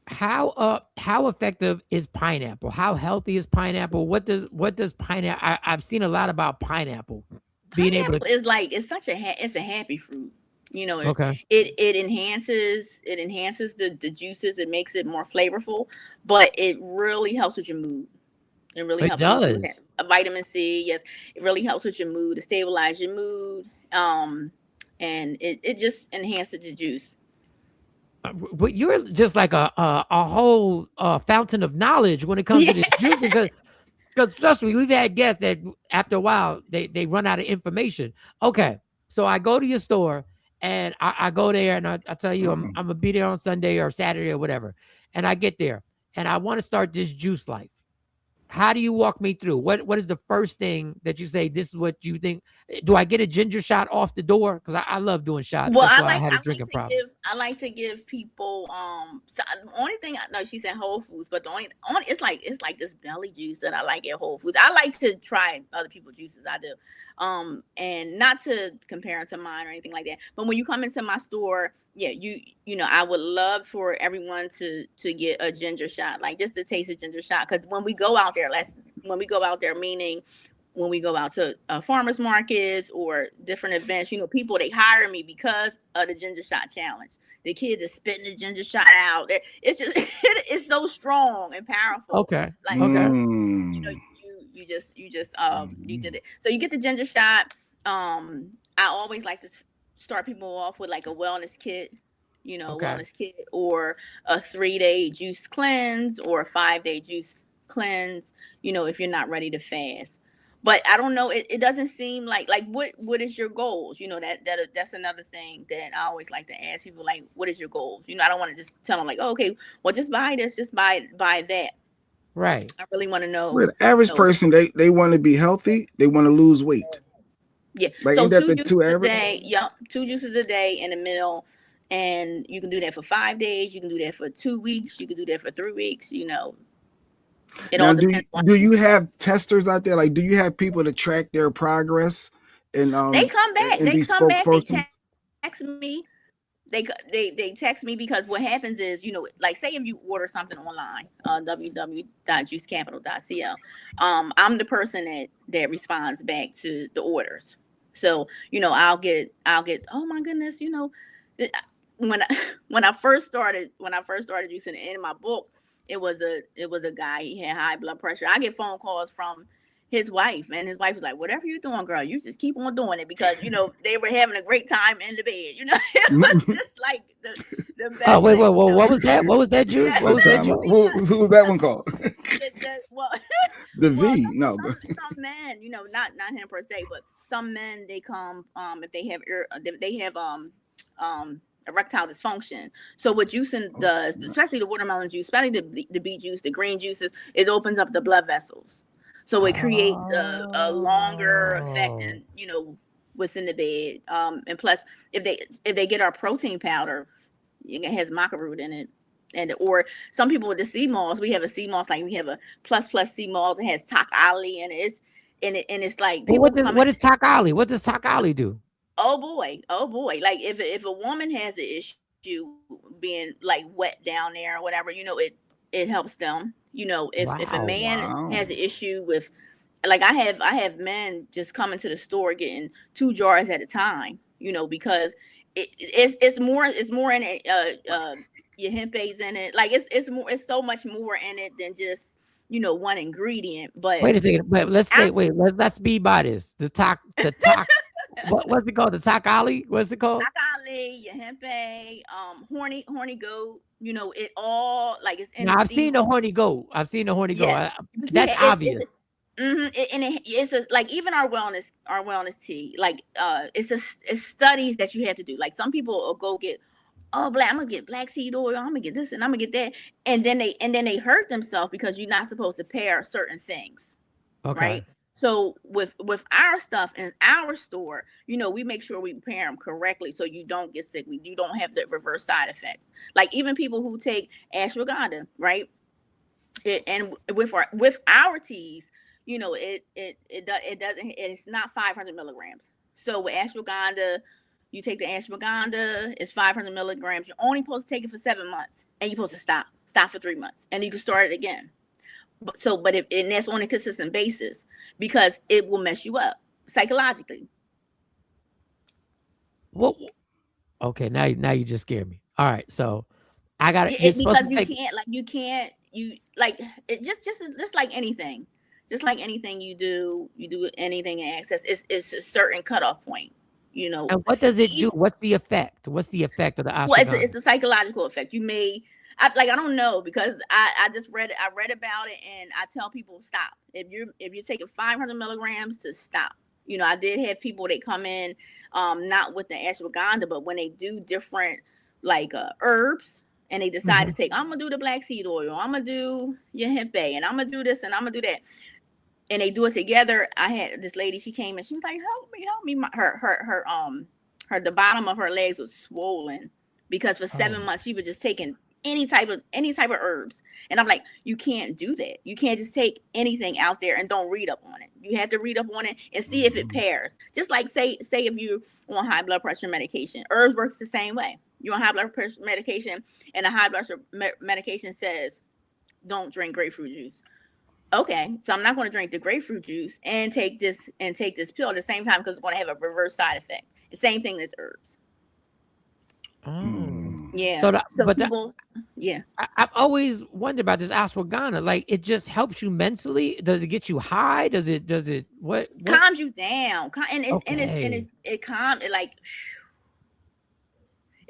How effective is pineapple? How healthy is pineapple? What does pineapple? I've seen a lot about pineapple. Pineapple is like, it's a happy fruit. Okay. It enhances the juices. It makes it more flavorful, but it really helps with your mood. It really helps. It does. Vitamin C, yes, it really helps with your mood, to stabilize your mood. And it just enhances the juice. But you're just like a whole fountain of knowledge when it comes to this juicing, because trust me, we've had guests that after a while they run out of information. Okay, so I go to your store and I go there and I tell you I'm gonna be there on Sunday or Saturday or whatever, and I get there and I want to start this juice life. How do you walk me through? What is the first thing that you say? This is what you think. Do I get a ginger shot off the door? Because I love doing shots. Well, That's why I had a drinking problem. I like to give people so the only thing I know, she said Whole Foods, but the only it's like this belly juice that I like at Whole Foods. I like to try other people's juices. I do. And not to compare it to mine or anything like that. But when you come into my store, I would love for everyone to get a ginger shot, like just to taste a ginger shot. Because when we go out there, meaning when we go out to farmers markets or different events, people, they hire me because of the ginger shot challenge. The kids are spitting the ginger shot out there. It's just it's so strong and powerful. Okay. Like, you did it. So you get the ginger shot. I always like to start people off with like a wellness kit, wellness kit, or a 3-day juice cleanse, or a 5-day juice cleanse, if you're not ready to fast. But I don't know. It doesn't seem like what is your goals? You know, that's another thing that I always like to ask people. Like, what is your goals? You know, I don't want to just tell them like, oh, okay, well, just buy this, just buy that. Right. I really want to know. The average person, they want to be healthy. They want to lose weight. Yeah. Like, So ain't that 2 the juices two a average? day. Yeah, 2 juices a day in a meal, and you can do that for 5 days. You can do that for 2 weeks. You can do that for 3 weeks. You know. It Now, all do depends on. you have testers out there? Like, do you have people to track their progress and They come back. and They be come back. They spokespersons? text me. They text me because what happens is, you know, like say if you order something online, www.juicecapital.co, I'm the person that responds back to the orders. So, you know, I'll get, oh my goodness, you know, when I first started juicing, in my book, it was a guy, he had high blood pressure. I get phone calls from his wife, and his wife was like, whatever you're doing, girl, you just keep on doing it, because, you know, they were having a great time in the bed. You know, it was just like the best. Oh, wait, thing, you know? what was that? What was that juice? What was that juice? Who was that one called? Well, The V. No. some men, you know, not him per se, but some men, they come if they have erectile dysfunction. So what juicing does, especially the watermelon juice, especially the beet juice, the green juices, it opens up the blood vessels. So it creates a longer effect, and, you know, within the bed. And plus, if they get our protein powder, it has maca root in it. And or some people with the sea moss, we have a sea moss, like we have a plus sea moss. It has takali in it. It's like, What is takali? What does takali do? Oh boy. Like if a woman has an issue being like wet down there or whatever, you know, it helps them. You know, if a man has an issue with, like I have men just coming to the store getting 2 jars at a time, you know, because it's more in it. Your hemp is in it. Like it's so much more in it than just, you know, one ingredient. But wait a second. Let's be by this. The talk. What's it called? The takali? What's it called? Takali, your hempe, horny goat. You know, it all like it's in. Now, I've seen the horny goat. Yes. That's obvious. It's like even our wellness tea. Like it's studies that you have to do. Like some people will go get, I'm gonna get black seed oil. I'm gonna get this and I'm gonna get that, and then they hurt themselves because you're not supposed to pair certain things. Okay. Right. So with our stuff in our store, you know, we make sure we pair them correctly so you don't get sick. You don't have the reverse side effects. Like even people who take ashwagandha, right? And with our teas, you know, it's not 500 milligrams. So with ashwagandha, you take the ashwagandha, it's 500 milligrams. You're only supposed to take it for 7 months, and you're supposed to stop for 3 months, and you can start it again. But that's on a consistent basis, because it will mess you up psychologically. What? Okay, now you just scared me. All right, so I got it because you can't just like anything, you do anything in excess. It's a certain cutoff point, you know. And what does it do? What's the effect? What's the effect of the ashwagandha? Well, it's a psychological effect. You may. I don't know, because I read about it, and I tell people stop. If you're taking 500 milligrams, to stop. You know, I did have people that come in, not with the ashwagandha, but when they do different like herbs, and they decide to take, I'm gonna do the black seed oil, I'm gonna do your hempe, and I'm gonna do this and I'm gonna do that, and they do it together. I had this lady, she came and she was like, help me. Her the bottom of her legs was swollen because for 7 months she was just taking any type of herbs. And I'm like, you can't do that. You can't just take anything out there and don't read up on it. You have to read up on it and see if it pairs. Just like say if you on high blood pressure medication, herbs works the same way. You're on high blood pressure medication, and a high blood pressure medication says don't drink grapefruit juice. Okay, so I'm not going to drink the grapefruit juice and take this pill at the same time, because it's going to have a reverse side effect. The same thing as herbs. Yeah. I've always wondered about this ashwagandha. Like, it just helps you mentally. Does it get you high? Does it what? Calms you down?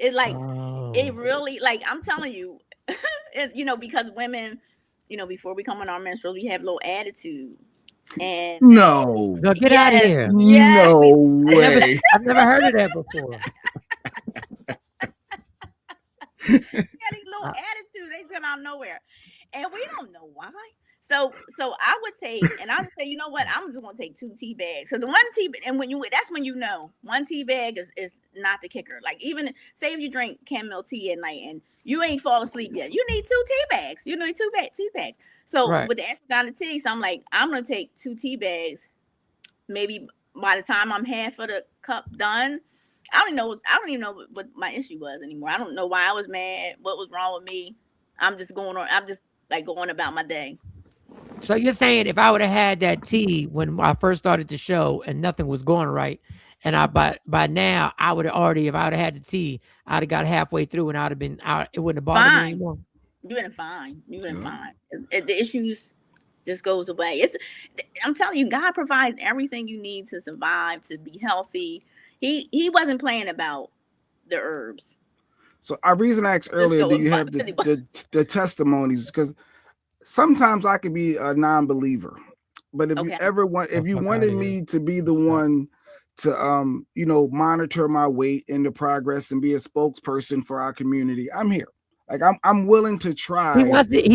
It really, like, I'm telling you, you know, because women, you know, before we come on our menstrual, we have low attitude. And No. No, get out of here. Yes, No way. I've never heard of that before. got these little attitudes. They come out of nowhere, and we don't know why. So I would take, and I would say, you know what? I'm just gonna take 2 tea bags. So the 1 tea, and that's when you know 1 tea bag is not the kicker. Like even say if you drink chamomile tea at night and you ain't fall asleep yet, you need 2 tea bags. You need 2 tea bags. So with the ashwagandha tea, so I'm like, I'm gonna take 2 tea bags. Maybe by the time I'm half of the cup done, I don't even know what my issue was anymore. I don't know why I was mad. What was wrong with me? I'm just going about my day. So you're saying if I would have had that tea when I first started the show and nothing was going right, and by now I would have already, if I would have had the tea, I'd have got halfway through and I'd have been out. It wouldn't have bothered me anymore. You've been fine. The issues just goes away. I'm telling you, God provides everything you need to survive, to be healthy. He wasn't playing about the herbs. So our reason I asked earlier, do you have the testimonies? Because sometimes I could be a non-believer, but if you wanted me to be the one to monitor my weight and the progress and be a spokesperson for our community, I'm here. Like I'm willing to try. He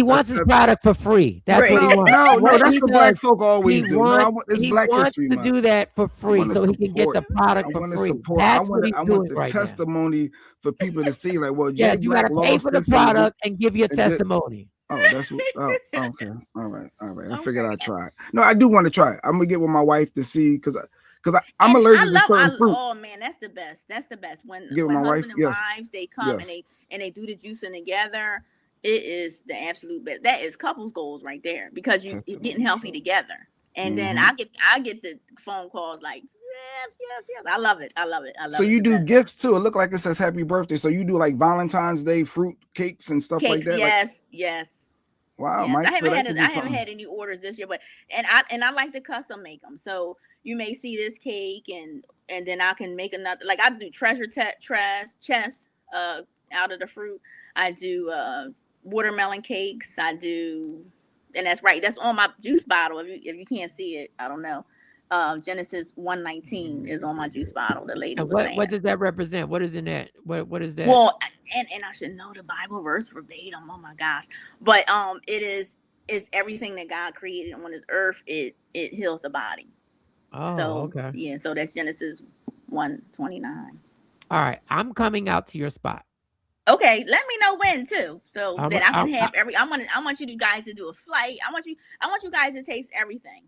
wants his product for free. That's what he wants. No, that's what black folk always do. It's Black History Month. To do that for free so he can get the product for free. That's what he's doing. I want the testimony for people to see. Like, well, yeah, you got to pay for the product and give your testimony. Oh, that's what. Oh, okay. All right. I figured I'd try. No, I do want to try. I'm gonna get with my wife to see because I'm allergic to certain fruit. Oh man, that's the best. That's the best. When my wife, and wives they come and they do the juicing together. It is the absolute best. That is couples goals right there because you're getting healthy together. And then I get the phone calls like, yes. I love it. So you do gifts too. It look like it says happy birthday. So you do like Valentine's Day fruit cakes and stuff like that. Yes. Wow, yes. Mike, I haven't had any orders this year, but I like to custom make them. So you may see this cake and then I can make another. Like I do treasure chest out of the fruit. I do watermelon cakes. I do, and that's right. That's on my juice bottle. If you can't see it, I don't know. Genesis 1:19 is on my juice bottle. The lady was saying. What does that represent? What is in that? What is that? Well, and I should know the Bible verse verbatim. Oh my gosh! But it's everything that God created on this earth. It heals the body. Oh, so okay. Yeah, so that's Genesis 1:29. All right, I'm coming out to your spot. Okay, let me know when too, so that I can have I want you guys to do a flight. I want you guys to taste everything.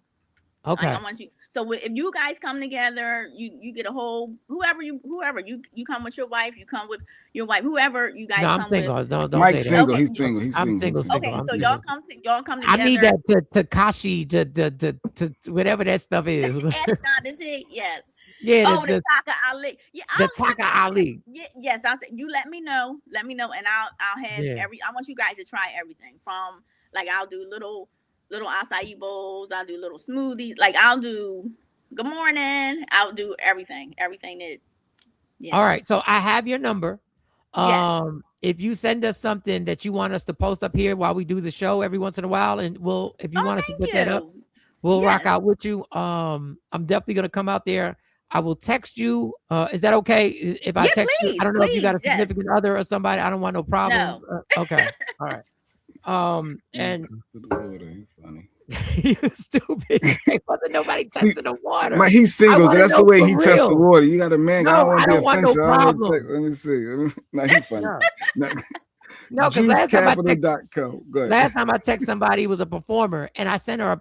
Okay. I want you. So if you guys come together, you get a whole whoever you come with your wife, you come with your wife, whoever you guys come single. with. Don't Mike's say single. that. He's single. He's I'm single. single. Okay, so y'all come together. I need that Takashi to whatever that stuff is. Yes. Yeah. The Taka Ali. Yeah. The Taka Ali. Yes. I'll say you let me know, and I'll have I want you guys to try everything from like I'll do little acai bowls. I'll do little smoothies. Like I'll do good morning. I'll do everything that. Yeah. All right. So I have your number. Yes. If you send us something that you want us to post up here while we do the show every once in a while, and if you want us to put that up, we'll rock out with you. I'm definitely gonna come out there. I will text you. Is that okay? If I text you, I don't know if you got a significant other or somebody. I don't want no problems. No. Okay. All right. And funny. you stupid. Wasn't nobody testing the water. But he's single, so that's the way he tests the water. You got a man. No, I don't want no problem. Let me see. No, he's funny. No, because last time I text somebody who was a performer, and I sent her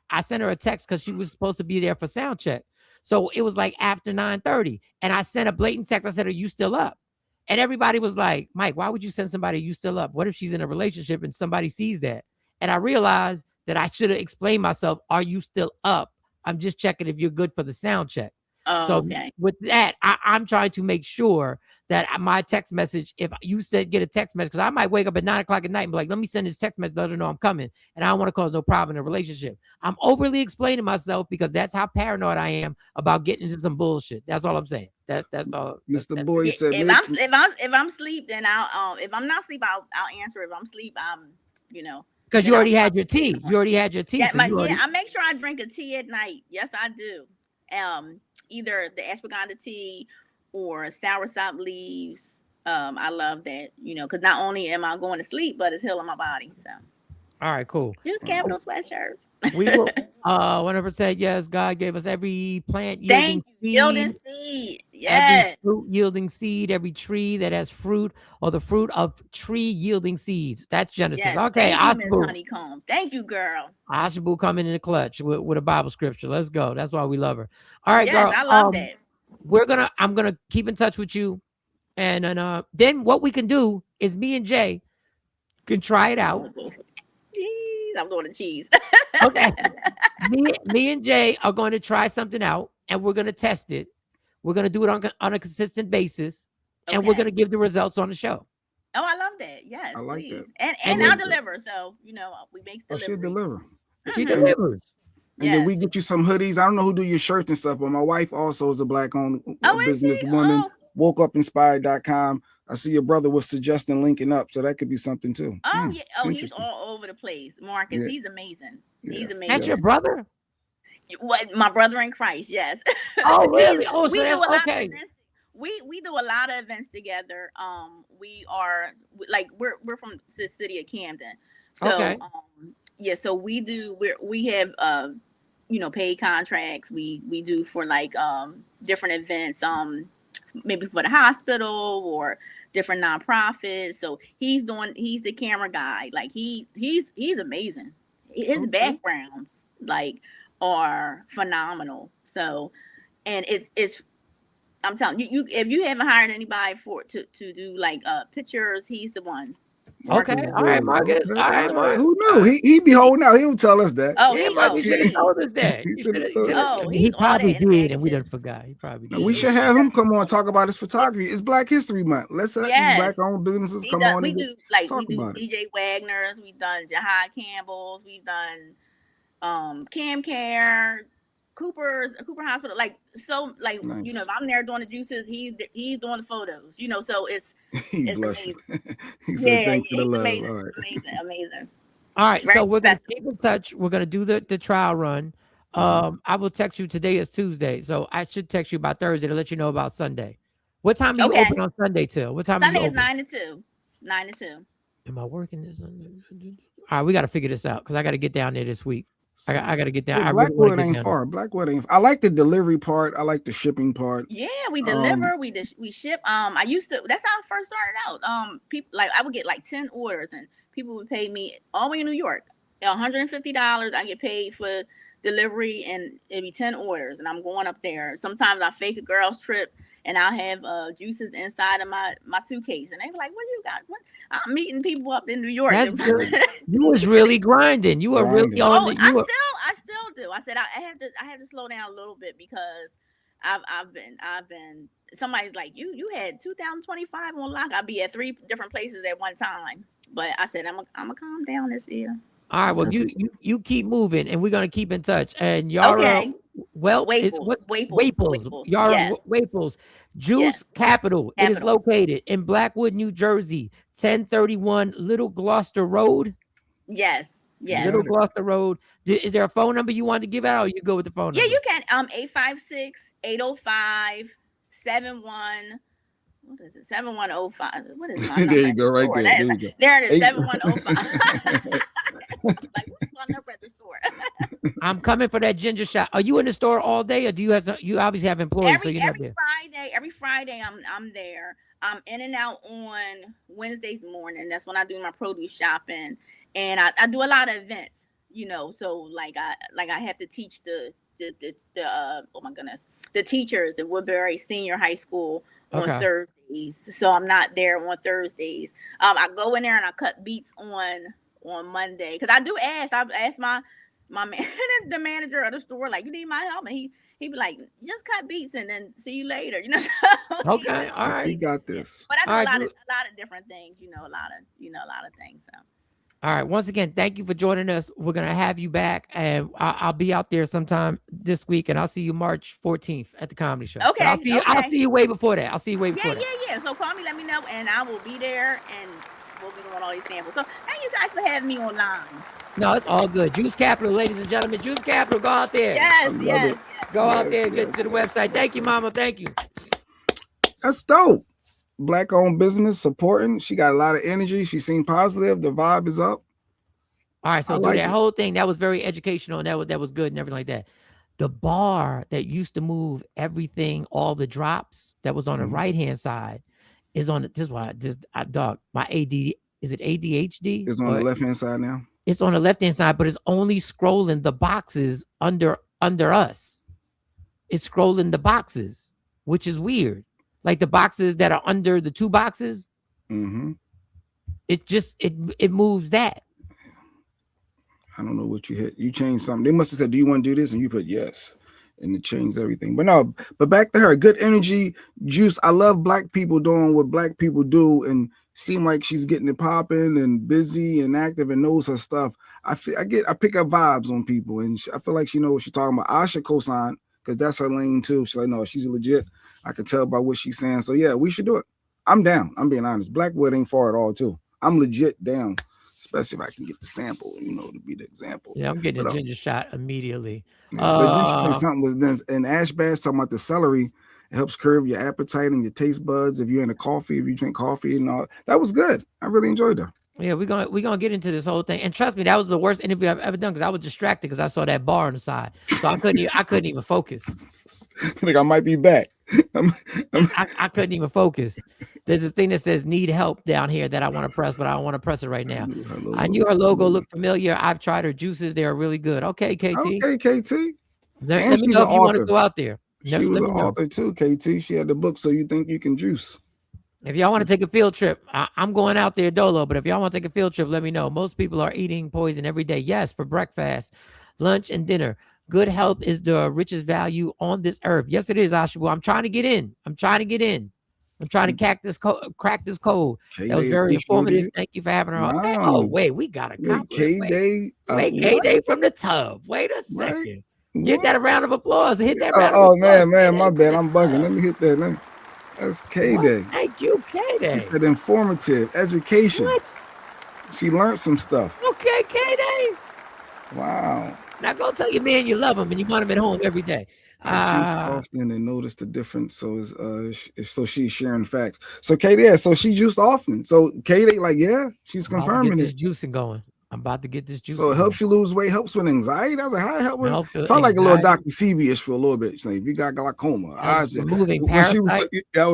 I sent her a text because she was supposed to be there for sound check. So it was like after 9:30, and I sent a blatant text. I said, "Are you still up?" And everybody was like, "Mike, why would you send somebody you still up? What if she's in a relationship and somebody sees that?" And I realized that I should have explained myself. Are you still up? I'm just checking if you're good for the sound check. Oh, so okay. With that, I'm trying to make sure that my text message, if you said get a text message, because I might wake up at 9 o'clock at night and be like, let me send this text message, let her know I'm coming. And I don't want to cause no problem in a relationship. I'm overly explaining myself because that's how paranoid I am about getting into some bullshit. That's all I'm saying. That's all. Mr. Boy said, if I'm asleep, then I'll if I'm not asleep, I'll answer. If I'm asleep, Because you already had your tea. You already had your tea. Yeah, So you already... I make sure I drink a tea at night. Yes, I do. Either the ashwagandha tea or soursop leaves. I love that, because not only am I going to sleep, but it's healing my body. So. All right, cool. Use Capital sweatshirts. We will 100% yes. God gave us every plant yielding seed. Yes. Every fruit yielding seed, every tree that has fruit or the fruit of tree yielding seeds. That's Genesis. Yes. Okay, thank you, Miss Honeycomb. Thank you, girl. Ashabu coming in the clutch with a Bible scripture. Let's go. That's why we love her. All right, yes, girl. I love that. I'm gonna keep in touch with you, and then what we can do is me and Jay can try it out. I'm doing the cheese. Okay. Me and Jay are going to try something out, and we're going to test it. We're going to do it on a consistent basis, and we're going to give the results on the show. Oh, I love that. Yes, I like please. that. And I'll deliver. So, we make delivery. She deliver. She delivers. And then we get you some hoodies. I don't know who do your shirts and stuff, but my wife also is a Black-owned businesswoman. WokeUpInspired.com. I see your brother was suggesting linking up, so that could be something too. Oh, yeah. Oh, he's all over the place. Marcus, he's amazing. He's amazing. That's your brother? What? My brother in Christ, yes. Oh, really? we do a lot of events. We do a lot of events together. We are we're from the city of Camden. So so we have paid contracts. We do for different events, maybe for the hospital or different nonprofits. So he's the camera guy. He's amazing. His backgrounds are phenomenal. So, and it's I'm telling you, if you haven't hired anybody to do pictures, he's the one. Marcus. Okay, all right, Marcus. All right, Marcus. Who knew? He be holding out. He don't tell us that. Oh, you should have told us that. He probably did, and we done forgot. He probably did. We should have him come on and talk about his photography. It's Black History Month. Let's let these Black-owned businesses come on. We do DJ Wagner's. We've done Jahad Campbell's. We've done Cam Care, Cooper Hospital. Nice. If I'm there doing the juices, he's doing the photos. So it's amazing. Amazing. All right. Amazing. All right, so we're gonna keep in touch. We're gonna do the trial run. I will text you. Today is Tuesday, so I should text you about Thursday to let you know about Sunday. What time do you open on Sunday till? What time? Sunday is 9 to 2. 9 to 2. Am I working this Sunday? All right, we got to figure this out because I got to get down there this week. I got to get down. Blackwood ain't far. Blackwood ain't. I like the delivery part. I like the shipping part. Yeah, we deliver. We ship. I used to. That's how I first started out. People I would get 10 orders, and people would pay me all the way in New York, $150. I get paid for delivery, and it'd be 10 orders, and I'm going up there. Sometimes I fake a girl's trip, and I'll have juices inside of my suitcase, and they be like, "What you got?" What? I'm meeting people up in New York. That's good. You was really grinding. You were really on. I still do. I said I have to slow down a little bit because I've been. Somebody's like, you had 2025 on lock. I'll be at 3 different places at one time. But I said I'm gonna calm down this year. All right. Well, you keep moving, and we're gonna keep in touch. And Yara, Waples. Yara Waples, Juice Capital. It is located in Blackwood, New Jersey, 1031 Little Gloucester Road. Yes. Little Gloucester Road. Is there a phone number you want to give out, or you go with the phone number? Yeah, you can. 856-805-71. What is it? 7105. What is my number? There you go, right there. There you go. There it is. 7105. What's my number at the store? I'm coming for that ginger shot. Are you in the store all day, or do you have you obviously have employees? Every Friday I'm there. I'm in and out on Wednesdays morning. That's when I do my produce shopping, and I do a lot of events. So I have to teach the teachers at Woodbury Senior High School on Thursdays. So I'm not there on Thursdays. I go in there and I cut beats on Monday because I do ask. I've asked my the manager of the store, you need my help, and he'd be like, just cut beats and then see you later. Okay, all right, we got this. But I do a lot of different things. A lot of things. So. All right. Once again, thank you for joining us. We're gonna have you back, and I'll be out there sometime this week, and I'll see you March 14th at the comedy show. Okay. I'll see you way before that. Yeah. So call me, let me know, and I will be there. And we'll be doing all these samples. So thank you guys for having me online. No, it's all good. Juice Capital, ladies and gentlemen. Juice Capital, go out there. Yes. Go out there and get to the website. Thank you, Mama. Thank you. That's dope. Black-owned business, supporting. She got a lot of energy. She seemed positive. The vibe is up. All right, so do that whole thing. That was very educational, and that was good and everything like that. The bar that used to move everything, all the drops that was on the right-hand side is on my AD, is it ADHD? It's on the left-hand side now. It's on the left-hand side, but it's only scrolling the boxes under us. It's scrolling the boxes, which is weird. Like the boxes that are under the two boxes. Mm-hmm. It moves that. I don't know what you hit. You changed something. They must have said, do you want to do this? And you put yes. And it changed everything. But no, but back to her. Good energy, Juice. I love Black people doing what Black people do and seem like she's getting it popping and busy and active and knows her stuff. I pick up vibes on people, and I feel like she knows what she's talking about. I should co-sign because that's her lane too. She's like, no, she's legit. I can tell by what she's saying. So yeah, we should do it. I'm down. I'm being honest. Blackwood ain't far at all too. I'm legit down. Especially if I can get the sample, to be the example. Yeah, I'm getting a ginger shot immediately. But then she said something was this, and Ash Bass talking about the celery. It helps curb your appetite and your taste buds. If you're into coffee, if you drink coffee and all, that was good. I really enjoyed that. Yeah, we're gonna get into this whole thing. And trust me, that was the worst interview I've ever done because I was distracted because I saw that bar on the side. So I couldn't even focus. I think I might be back. I couldn't even focus. There's this thing that says need help down here that I want to press, but I don't want to press it right now. I knew her logo looked familiar. I've tried her juices. They are really good. Okay, KT. Okay, KT. Let me know if you want to go out there. She was an author too, KT. She had the book, So You Think You Can Juice. If y'all want to take a field trip, I'm going out there dolo, but if y'all want to take a field trip, let me know. Most people are eating poison every day. Yes, for breakfast, lunch, and dinner. Good health is the richest value on this earth. Yes, it is, Ashabu. I'm trying to get in. I'm trying to crack this code. That was very informative. Thank you for having her on. Wow. Oh, wait, we got a compliment. K-Day. Wait, K-Day from the tub. Wait a second. Right? Get that a round of applause. Hit that round of applause. Man, my bad. I'm bugging. Let me hit that. That's K-Day. Thank you, K-Day. She said informative, education. What? She learned some stuff. Okay, K-Day. Wow. Now go tell your man you love him and you want him at home every day. Often and notice the difference. So so she's sharing facts. So K-Day, so she juiced often. So K-Day, she's confirming this juicing going. I'm about to get this juice. So it helps you lose weight, helps with anxiety. I was like, how it help with? Felt like a little Dr. Sebi-ish for a little bit. She's like, if you got glaucoma, I was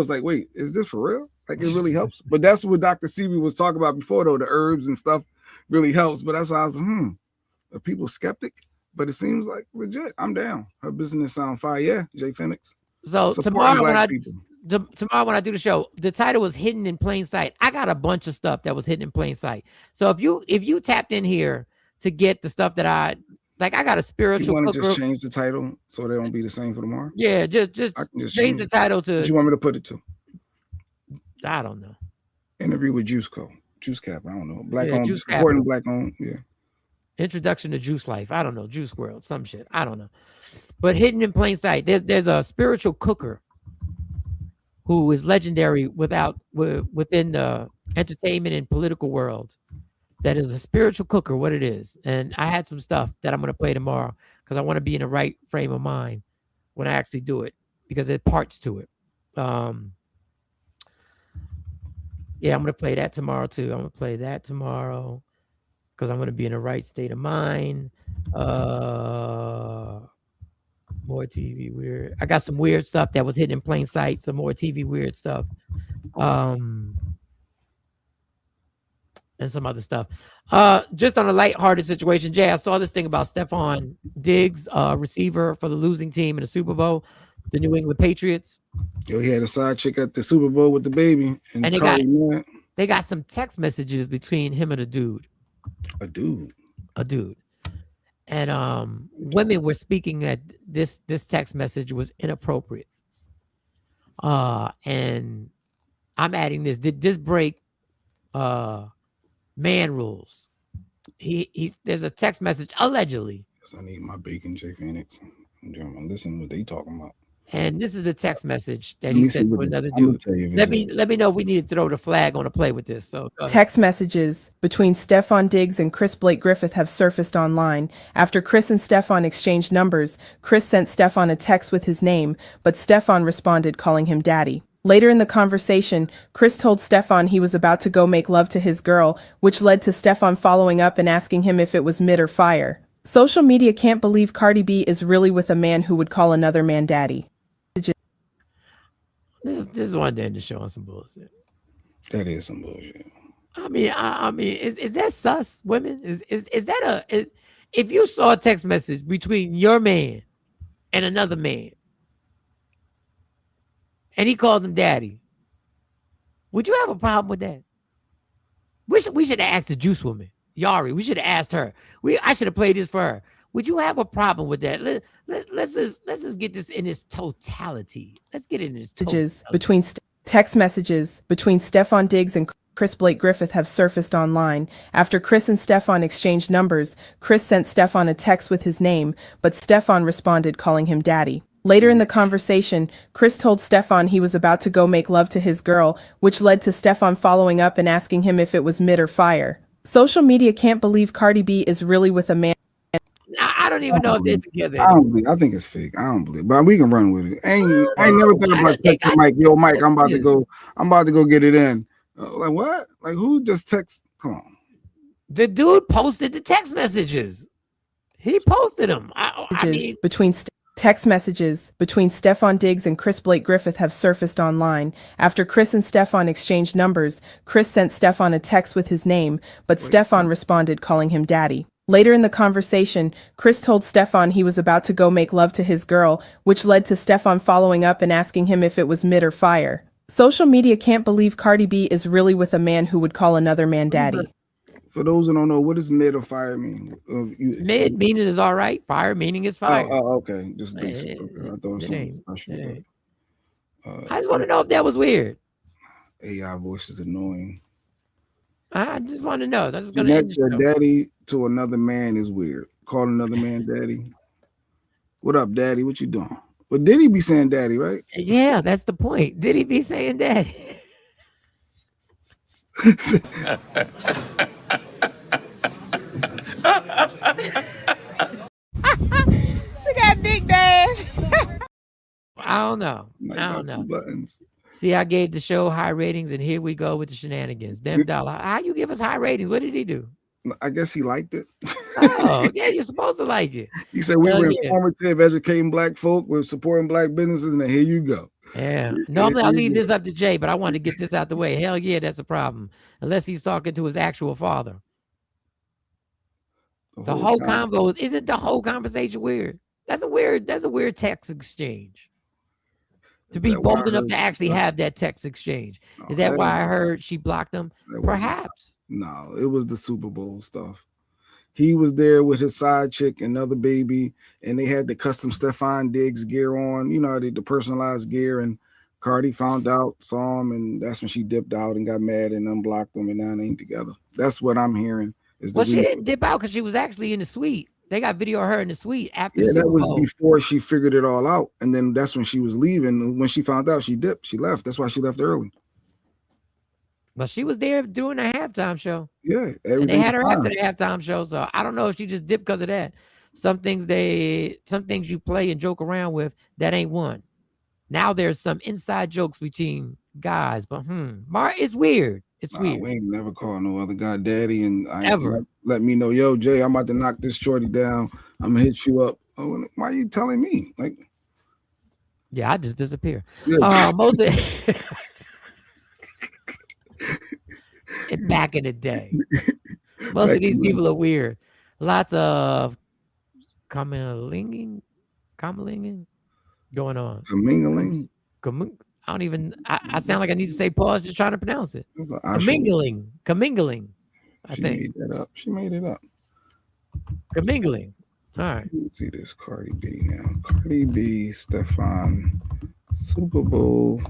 like, wait, is this for real? Like it really helps. But that's what Dr. Sebi was talking about before, though. The herbs and stuff really helps. But that's why I was like, are people skeptic? But it seems like legit. I'm down. Her business sound fire. Yeah, Jay Phoenix. So tomorrow when I do the show, the title was Hidden in Plain Sight. I got a bunch of stuff that was hidden in plain sight. So if you tapped in here to get the stuff that I got a spiritual. You want to just change the title so they don't be the same for tomorrow? Yeah, just change the title to. What you want me to put it to? I don't know. Interview with Juice Cap. I don't know. Black owned, supporting Black owned. Yeah. Introduction to Juice Life. I don't know. Juice World. Some shit. I don't know. But hidden in plain sight. There's a spiritual cooker who is legendary within the entertainment and political world. That is a spiritual cooker, what it is. And I had some stuff that I'm going to play tomorrow because I want to be in the right frame of mind when I actually do it because it parts to it. Yeah, I'm going to play that tomorrow too. I'm going to play that tomorrow because I'm going to be in the right state of mind. More TV weird. I got some weird stuff that was hidden in plain sight. Some more TV weird stuff. And some other stuff. Just on a lighthearted situation, Jay, I saw this thing about Stephon Diggs, receiver for the losing team in the Super Bowl, the New England Patriots. Yo, he had a side chick at the Super Bowl with the baby. And they got some text messages between him and a dude. A dude. And women were speaking that this text message was inappropriate. And I'm adding this. Did this break man rules? There's a text message allegedly. Yes, I need my bacon, Jay Phoenix. I'm listening to what they talking about. And this is a text message that he sent to another dude. Let me know if we need to throw the flag on a play with this. So text messages between Stefan Diggs and Chris Blake Griffith have surfaced online. After Chris and Stefan exchanged numbers, Chris sent Stefan a text with his name, but Stefan responded calling him daddy. Later in the conversation, Chris told Stefan he was about to go make love to his girl, which led to Stefan following up and asking him if it was mid or fire. Social media can't believe Cardi B is really with a man who would call another man daddy. This is one day to show us some bullshit. That is some bullshit. I mean, is that sus, women? Is that if you saw a text message between your man and another man, and he called him daddy, would you have a problem with that? We should have asked the Juice Woman, Yari. We should have asked her. I should have played this for her. Would you have a problem with that? Let's just get this in its totality. Let's get it in its totality. Text messages between Stefan Diggs and Chris Blake Griffith have surfaced online. After Chris and Stefan exchanged numbers, Chris sent Stefan a text with his name, but Stefan responded calling him daddy. Later in the conversation, Chris told Stefan he was about to go make love to his girl, which led to Stefan following up and asking him if it was mid or fire. Social media can't believe Cardi B is really with a man. I don't even know if they're together. I think it's fake. I don't believe, but we can run with it. I ain't never thought about texting Mike. Yo, Mike, I'm about to go get it in. Like what? Like who just text? Come on. The dude posted the text messages. He posted them. Text messages between Stefan Diggs and Chris Blake Griffith have surfaced online. After Chris and Stefan exchanged numbers, Chris sent Stefan a text with his name, but Stefan responded calling him daddy. Later in the conversation, Chris told Stefan he was about to go make love to his girl, which led to Stefan following up and asking him if it was mid or fire. Social media can't believe Cardi B is really with a man who would call another man daddy. For those who don't know, what does mid or fire mean? Mid meaning is all right. Fire meaning is fire. Oh, okay. Just basic. Okay. I thought it was something special. I just want to know if that was weird. AI voice is annoying. I just want to know. That's going to connect your daddy to another man is weird. Call another man daddy. What up, daddy? What you doing? But did he be saying daddy, right? Yeah, that's the point. Did he be saying daddy? She got dick dash. I don't know. Buttons. See, I gave the show high ratings, and here we go with the shenanigans. Damn dollar. How you give us high ratings? What did he do? I guess he liked it. Oh, yeah, you're supposed to like it. He said we were informative, educating black folk, we're supporting black businesses, and then here you go. Yeah. Normally I'll leave this up to Jay, but I wanted to get this out the way. Hell yeah, that's a problem. Unless he's talking to his actual father. The whole convo isn't the whole conversation weird? That's a weird text exchange. To be bold enough to actually have that text exchange. Is that why I heard she blocked him? Perhaps. No, it was the Super Bowl stuff. He was there with his side chick, another baby, and they had the custom Stefan Diggs gear on, the personalized gear. And Cardi found out, saw him, and that's when she dipped out and got mad and unblocked them, and now they ain't together. That's what I'm hearing. Well, she didn't dip out because she was actually in the suite. They got video of her in the suite after. Yeah, that was before she figured it all out, and then that's when she was leaving. When she found out, she dipped. She left. That's why she left early. But she was there doing a halftime show. Yeah, and they had her after the halftime show. So I don't know if she just dipped because of that. Some things you play and joke around with that ain't one. Now there's some inside jokes between guys, but it's weird. It's weird. We ain't never called no other guy daddy, and I ever let me know, yo, Jay, I'm about to knock this shorty down. I'm gonna hit you up. Oh, why are you telling me? Like, yeah, I just disappear. Yeah. Moses. Back in the day, most of these people are weird. Lots of commingling going on. Commingling. I don't even. I sound like I need to say pause. Just trying to pronounce it. Commingling. I think She made it up. Commingling. All right. Let's see this Cardi B now. Cardi B, Stefan, Super Bowl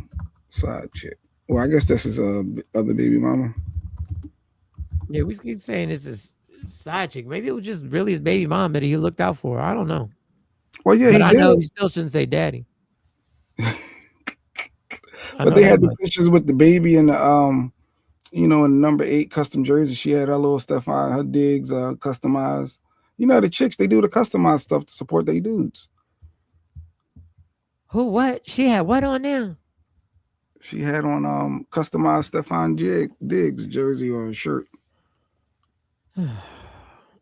side chick. Well, I guess this is other baby mama. Yeah, we keep saying this is side chick. Maybe it was just really his baby mom that he looked out for. I don't know. Well, yeah, but I know he still shouldn't say daddy. But they had the pictures with the baby and the you know, in number 8 custom jersey. She had her little stuff on her digs, customized. You know, the chicks, they do the customized stuff to support their dudes. Who? What? She had what on now? She had on customized Stefan Diggs jersey or a shirt. All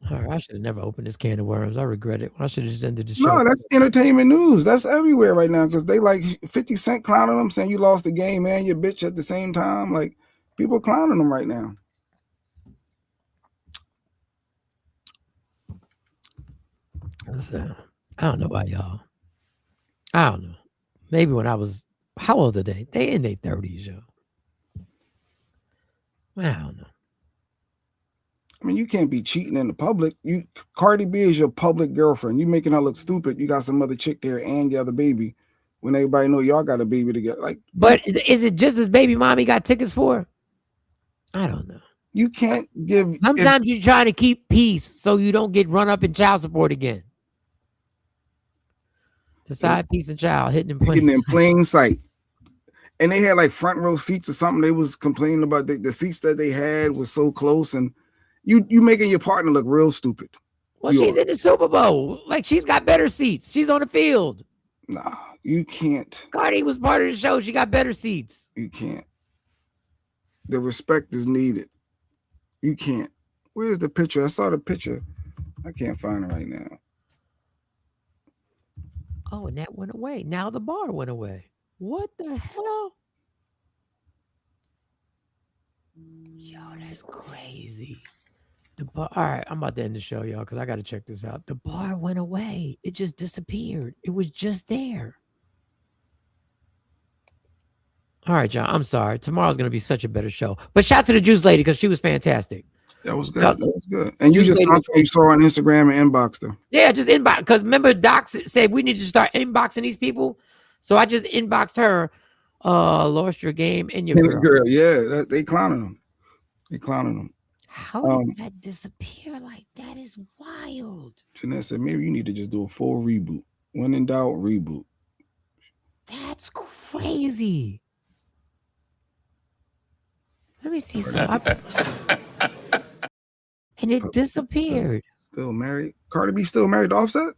right, I should have never opened this can of worms. I regret it. I should have just ended the show. No, that's entertainment news. That's everywhere right now because they like 50 Cent clowning them, saying you lost the game and your bitch at the same time. Like people clowning them right now. Listen, I don't know about y'all. I don't know. Maybe when I was, how old are they? They in their 30s, yo. I don't know. I mean, you can't be cheating in the public. Cardi B is your public girlfriend. You making her look stupid. You got some other chick there and your other baby. When everybody know y'all got a baby together, like. But is it just as baby mommy got tickets for? I don't know. You can't give. Sometimes you're trying to keep peace so you don't get run up in child support again. Decide peace and child hitting in plain sight. And they had like front row seats or something. They was complaining about the seats that they had was so close, and you making your partner look real stupid. Well, she's in the Super Bowl. Like she's got better seats. She's on the field. Nah, you can't. Cardi was part of the show. She got better seats. You can't. The respect is needed. You can't. Where's the picture? I saw the picture. I can't find it right now. Oh, and that went away. Now the bar went away. What the hell? Yo, that's crazy. The bar. All right, I'm about to end the show, y'all, because I got to check this out. The bar went away. It just disappeared. It was just there. All right, John, I'm sorry. Tomorrow's going to be such a better show. But shout out to the Juice Lady because she was fantastic. That was good. That was good. And you just you saw on Instagram and inboxed her. Yeah, just inbox. Because remember, Doc said we need to start inboxing these people. So I just inboxed her. Lost your game and your girl. Yeah, they clowning them. They clowning them. How did that disappear like that? Is wild. Jeanette said maybe you need to just do a full reboot. When in doubt, reboot. That's crazy. Let me see something. And it disappeared. Still married? Cardi B still married to Offset?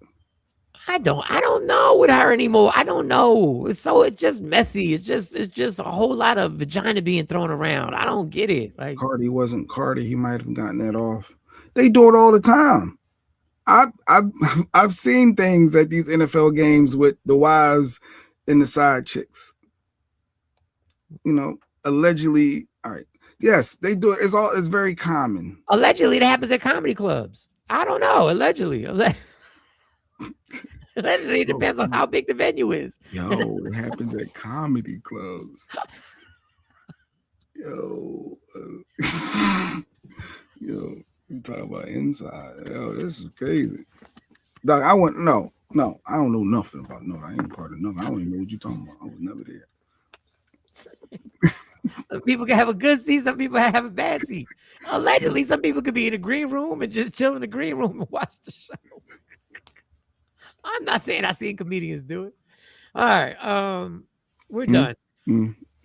I don't know with her anymore. I don't know. It's just messy. It's just a whole lot of vagina being thrown around. I don't get it. Like Cardi wasn't Cardi. He might have gotten that off. They do it all the time. I've seen things at these NFL games with the wives and the side chicks. You know, allegedly. All right. Yes, they do it. It's very common. Allegedly, it happens at comedy clubs. I don't know. Allegedly. Allegedly, it depends on how big the venue is. Yo, it happens at comedy clubs. Yo, you talking about inside? Yo, this is crazy. Doc, I don't know nothing about no. I ain't part of nothing. I don't even know what you're talking about. I was never there. Some people can have a good seat. Some people have a bad seat. Allegedly, some people could be in the green room and just chill in the green room and watch the show. I'm not saying I've seen comedians do it. All right. We're done.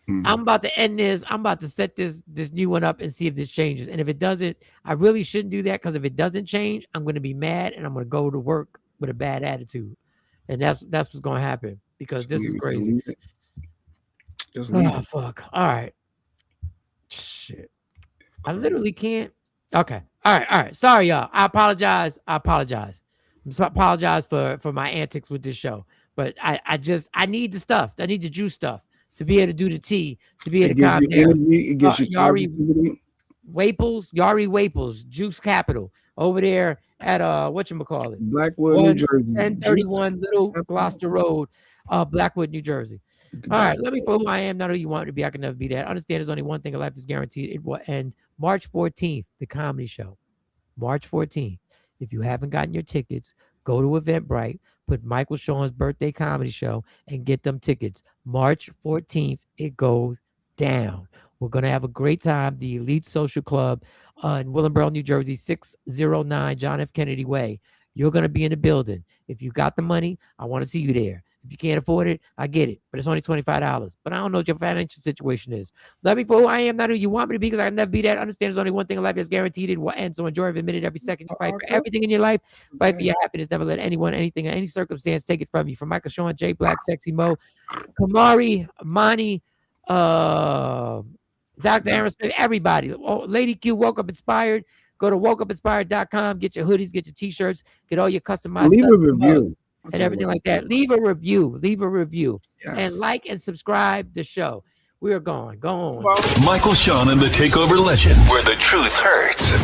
I'm about to end this. I'm about to set this new one up and see if this changes. And if it doesn't, I really shouldn't do that because if it doesn't change, I'm going to be mad and I'm going to go to work with a bad attitude. And that's what's going to happen because this is crazy. Oh, fuck. All right. Shit. I literally can't. Okay. All right. Sorry, y'all. I apologize. I apologize for my antics with this show. But I need the stuff. I need the juice stuff to be able to do the tea, to be able to calm down. Yari Waples, Juice Capital, over there at whatchamacallit? Blackwood, New Jersey. 1031 Little Gloucester Road, Blackwood, New Jersey. All right, let me for who I am, not who you want to be. I can never be that. Understand there's only one thing in life that's guaranteed. It will end March 14th, the comedy show. March 14th. If you haven't gotten your tickets, go to Eventbrite, put Michael Sean's birthday comedy show, and get them tickets. March 14th, it goes down. We're going to have a great time. The Elite Social Club in Willingboro, New Jersey, 609 John F. Kennedy Way. You're going to be in the building. If you got the money, I want to see you there. If you can't afford it, I get it, but it's only $25. But I don't know what your financial situation is. Love me for who I am, not who you want me to be, because I can never be that. Understand there's only one thing in life that's guaranteed. It will end. So enjoy every minute, every second. You fight for everything in your life. Fight for your happiness. Never let anyone, anything, or any circumstance take it from you. From Michael Sean, J Black, Sexy Mo, Kamari, Mani, Dr. Aaron Smith, everybody. Oh, Lady Q, Woke Up Inspired. Go to wokeupinspired.com. Get your hoodies, get your t-shirts, get all your customized Leave stuff a review and everything like that. Leave a review. Leave a review. Yes. And like and subscribe the show. We are going. Go on. Michael Sean and the Takeover Legends, where the truth hurts.